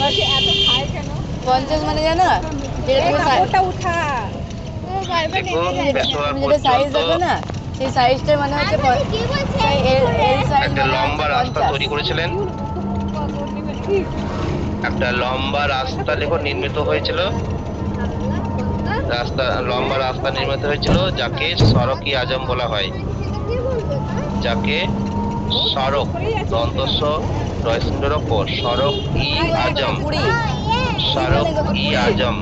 বলছি এত খায় কেন? 50 মানে জানো? যেটা এই তুমি কাপড়টা উঠা। দেখো পেশোয়ার তুমি যেটা সাইজ পর্যন্ত দেখো না, সেই সাইজটার মানে হচ্ছে এল সাইজ একটা মানে লম্বা রাস্তা 50। তৈরি করেছিলেন। একটা লম্বা রাস্তা লেখো নির্মিত হয়েছিল, লম্বা রাস্তা নির্মিত হয়েছিল যাকে সড়ক-ই আজম বলা হয়, যাকে সড়ক দন্তস্ব রয়সিন্দুরকর সড়ক-ই আজম, সড়ক-ই আজম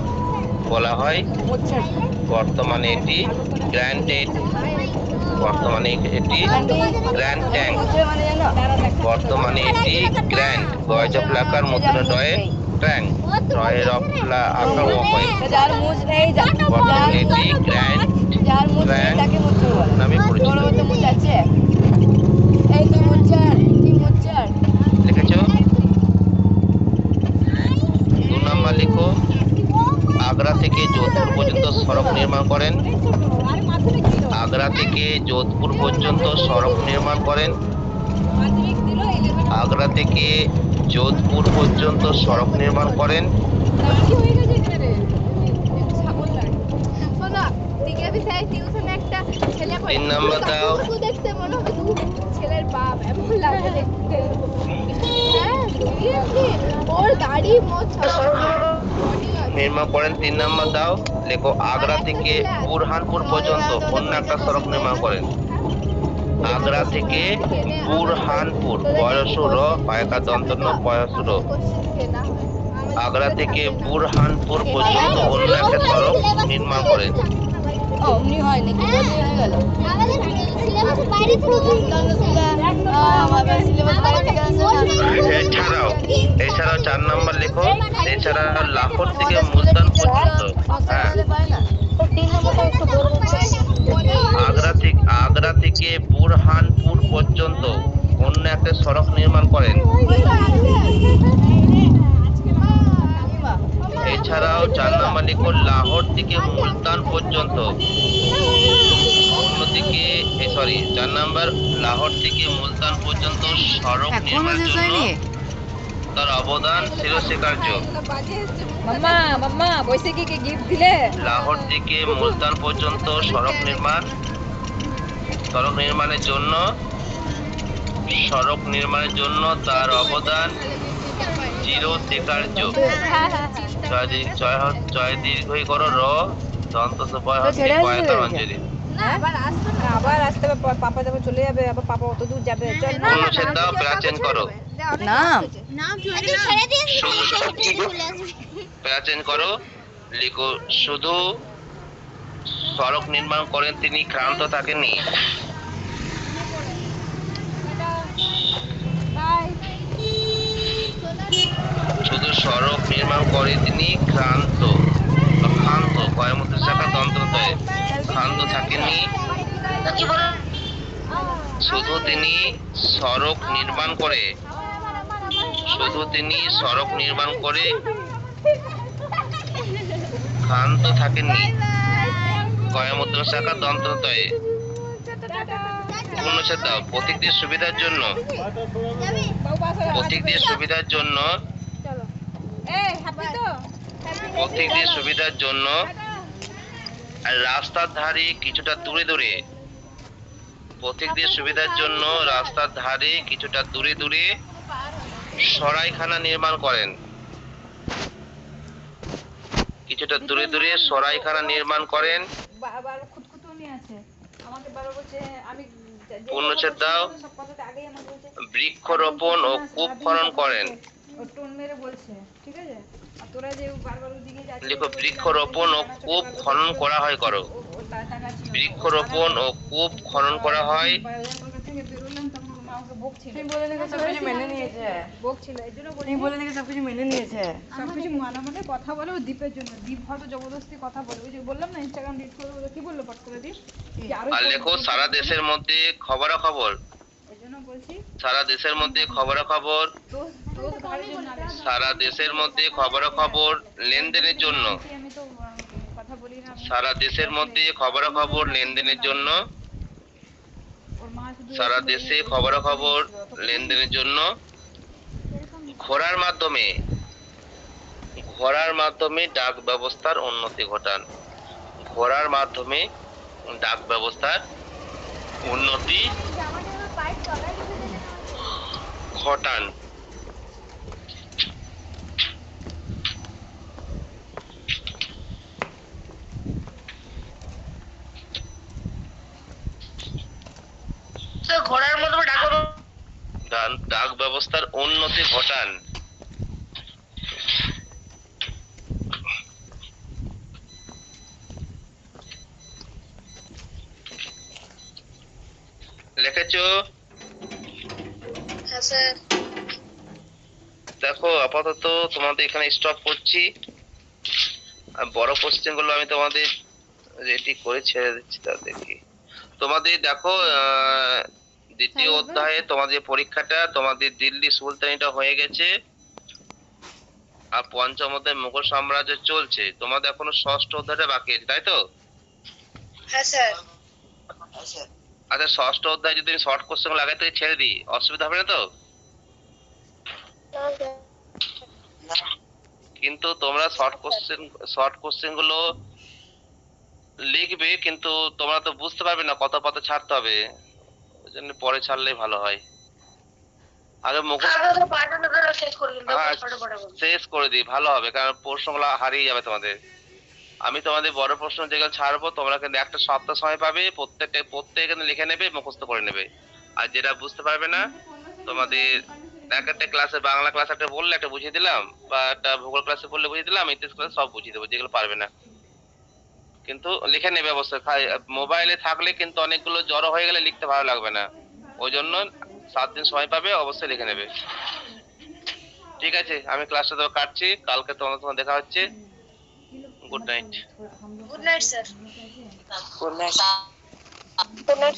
বলা হয়। বর্তমানে এটি গ্র্যান্ড ট্যাঙ্ক, মানে জানো? বর্তমানে এটি গ্র্যান্ড গয়জফলাকার মুদ্রা ডয়ে ট্যাঙ্ক রয়ের আকার ওয়াকয়, যার মুজ নেই, বর্তমানে এটি গ্র্যান্ড যার মুজ নেই তাকে মুজ বলে। নামে পরিচিত। তোমার মতো মুজ আছে? এই তুই মুচ্চার, তুই মুচ্চার। লিখেছো? 2 নাম্বার লিখো আগ্রা থেকে যোধপুর পর্যন্ত সড়ক নির্মাণ করেন। আরে মাধ্যমিক দিল, আগ্রা থেকে যোধপুর পর্যন্ত সড়ক নির্মাণ করেন। মাধ্যমিক দিল 11 আগ্রা থেকে যোধপুর পর্যন্ত সড়ক নির্মাণ করেন। কি হয়ে গেছে এখানে রে? কোনো দিকে भी সেই টিউশনে একটা ছেলে করে 3 নাম্বার দাও। কাকু দেখতে মনে হবে দু ছেলের বাপ এমন লাগে দেখতে হ্যাঁ seriously, ওর দাড়ি মোছ নির্মাণ করেন। 3 নাম্বার দাও, লেখো আগ্রা থেকে বুরহানপুর পর্যন্ত অন্য একটা সড়ক নির্মাণ করেন। আগ্রা থেকে বুরহানপুর, বয়সুর পায়কা দন্তন্য বয়সুর, আগ্রা থেকে বুরহানপুর পর্যন্ত অন্য একটা সড়ক নির্মাণ করেন। অমনি হয় নাকি বলি হয়ে গেল আমাদের সিলেবাসের বাইরে থেকে আমাদের সিলেবাস বাইরে থেকে আসে না এছাড়াও 4 নাম্বার লেখো, এছাড়া লাহোর থেকে মুলতান পর্যন্ত, হ্যাঁ আগ্রা থেকে বুরহানপুর পর্যন্ত অন্য একটা সড়ক নির্মাণ করেন। এছাড়াও 4 নাম্বার লেখো, লাহোর থেকে মুলতান পর্যন্ত অন্যদিকে 4 নাম্বার লাহোর থেকে মুলতান পর্যন্ত সড়ক এখনো নির্মাণের শেষ জন্য হয়নি তার অবদান শিরস্বীকার্য। মাম্মা মাম্মা বৈশাখী কি গিফট দিলে? লাহোর থেকে মুলতান পর্যন্ত সড়ক নির্মাণের জন্য তার অবদান চিরস্বীকার্য। জয় দীর্ঘই করো র দন্ত বয় হচ্ছে কয়তার অঞ্জলি। আবার আসতে হবে, পাপা যখন চলে যাবে আবার পাপা অত দূর যাবে। চল না অনুচ্ছেদ দাও, প্রাচীন করো। নাম ছেড়ে দিয়েছি চলে আসবে প্রাচীন করো, লিখো শুধু সড়ক নির্মাণ করেন তিনি, ক্লান্ত থাকেননি। শুধু সড়ক নির্মাণ করে তিনি ক্ষান্ত কয়মুদ্র শাখা দন্তদ্বয় ক্ষান্ত থাকেননি। শুধু তিনি সড়ক নির্মাণ করে ক্ষান্ত থাকেননি। কয়মুদ্র শাখা দন্তদ্বয়ে পূর্ণচ্ছেদ দাও। প্রতীকদের সুবিধার জন্য রাস্তার ধারে কিছুটা দূরে সরাইখানা নির্মাণ করেন। বাবার খুঁতখুঁতুনি আছে আমাকে বাবা বলছে আমি পূর্ণচ্ছেদ দাও। বৃক্ষরোপণ ও কূপ খনন করেন। ও টোন মেরে বলছে, ঠিক আছে? আর তোরা যে বারবার ওদিকে যাচ্ছিস, লিখো বৃক্ষরোপণ ও কূপ খনন করা হয় করো। বৃক্ষরোপণ ও কূপ খনন করা হয়। থেকে বেরোলাম তখন মা আমাকে বকছিল, তুমি বলে নাকি সবকিছু মেনে নিয়েছে বকছিল এই জন্য বলি তুমি বলে নাকি সবকিছু মেনে নিয়েছে সবকিছু মানামানে কথা বলে ও দ্বীপের জন্য। দ্বীপ হয়তো জবরদস্তি কথা বলে, ওই যে বললাম না ইনস্টাগ্রাম ডিলিট করে বলে, কি বললো পট করে দ্বীপ যে আরো আর লেখো সারা দেশের মধ্যে খবরাখবর। এই জন্য বলছি সারা দেশের মধ্যে খবরাখবর দোষ ঘাড়ের জন্য আরে সারা দেশের মধ্যে খবরাখবর লেনদেনের জন্য। আমি তো কথা বলি না। সারা দেশের মধ্যে খবরাখবর লেনদেনের জন্য। ওর মা শুধু সারা দেশে খবরাখবর লেনদেনের জন্য ঘোড়ার মাধ্যমে ডাক ব্যবস্থার উন্নতি ঘটান। ঘোড়ার মতো ডাক ব্যবস্থার উন্নতি ঘটান। লিখেছো? হ্যাঁ স্যার দেখো আপাতত তোমাদের এখানে স্টপ করছি। আর বড় কোশ্চেন গুলো আমি তোমাদের রেডি করে ছেড়ে দিচ্ছি। তা দেখি তোমাদের দেখো দ্বিতীয় অধ্যায়ে তোমাদের পরীক্ষাটা তোমাদের দিল্লি সুলতানিটা হয়ে গেছে, আর পঞ্চম অধ্যায়ে মুঘল সাম্রাজ্য চলছে। তোমাদের এখনো ষষ্ঠ অধ্যায়টা বাকি আছে, তাই তো? হ্যাঁ স্যার আচ্ছা, ষষ্ঠ অধ্যায় যদি শর্ট কোশ্চেন লাগাই তো ছেড়ে দিই, অসুবিধা হবে না তো? কিন্তু তোমরা শর্ট কোশ্চেন গুলো লিখবে, কিন্তু তোমরা তো বুঝতে পারবে না কত পাতা ছাড়তে হবে, ওই জন্য পরে ছাড়লেই ভালো হয়। আগে মুখস্থ আগে তো পাঠানো করে শেষ করে দিন হ্যাঁ, ফটাফট শেষ করে দিই, ভালো হবে, কারণ প্রশ্নগুলো হারিয়ে যাবে তোমাদের। আমি তোমাদের বড় প্রশ্ন যেগুলো ছাড়বো, তোমরা কিন্তু একটা সপ্তাহ সময় পাবে, প্রত্যেকে লিখে নেবে, মুখস্থ করে নেবে। আর যেটা বুঝতে পারবে না, তোমাদের একটা ক্লাসে, বাংলা ক্লাস একটা বললে একটা বুঝিয়ে দিলাম, বা একটা ভূগোল ক্লাসে বললে বুঝিয়ে দিলাম, ইতিহাস ক্লাসে সব বুঝিয়ে দেবো, যেগুলো পারবে না। কিন্তু লিখে নেবে অবশ্যই। মোবাইলে থাকলে কিন্তু অনেকগুলো জড়ো হয়ে গেলে লিখতে ভালো লাগবে না, ওই জন্য 7 দিন সময় পাবে, অবশ্যই লিখে নেবে। ঠিক আছে, আমি ক্লাসটা তো কাটছি, কালকে তোমার সঙ্গে দেখা হচ্ছে। Good night. Good night sir good night. Good night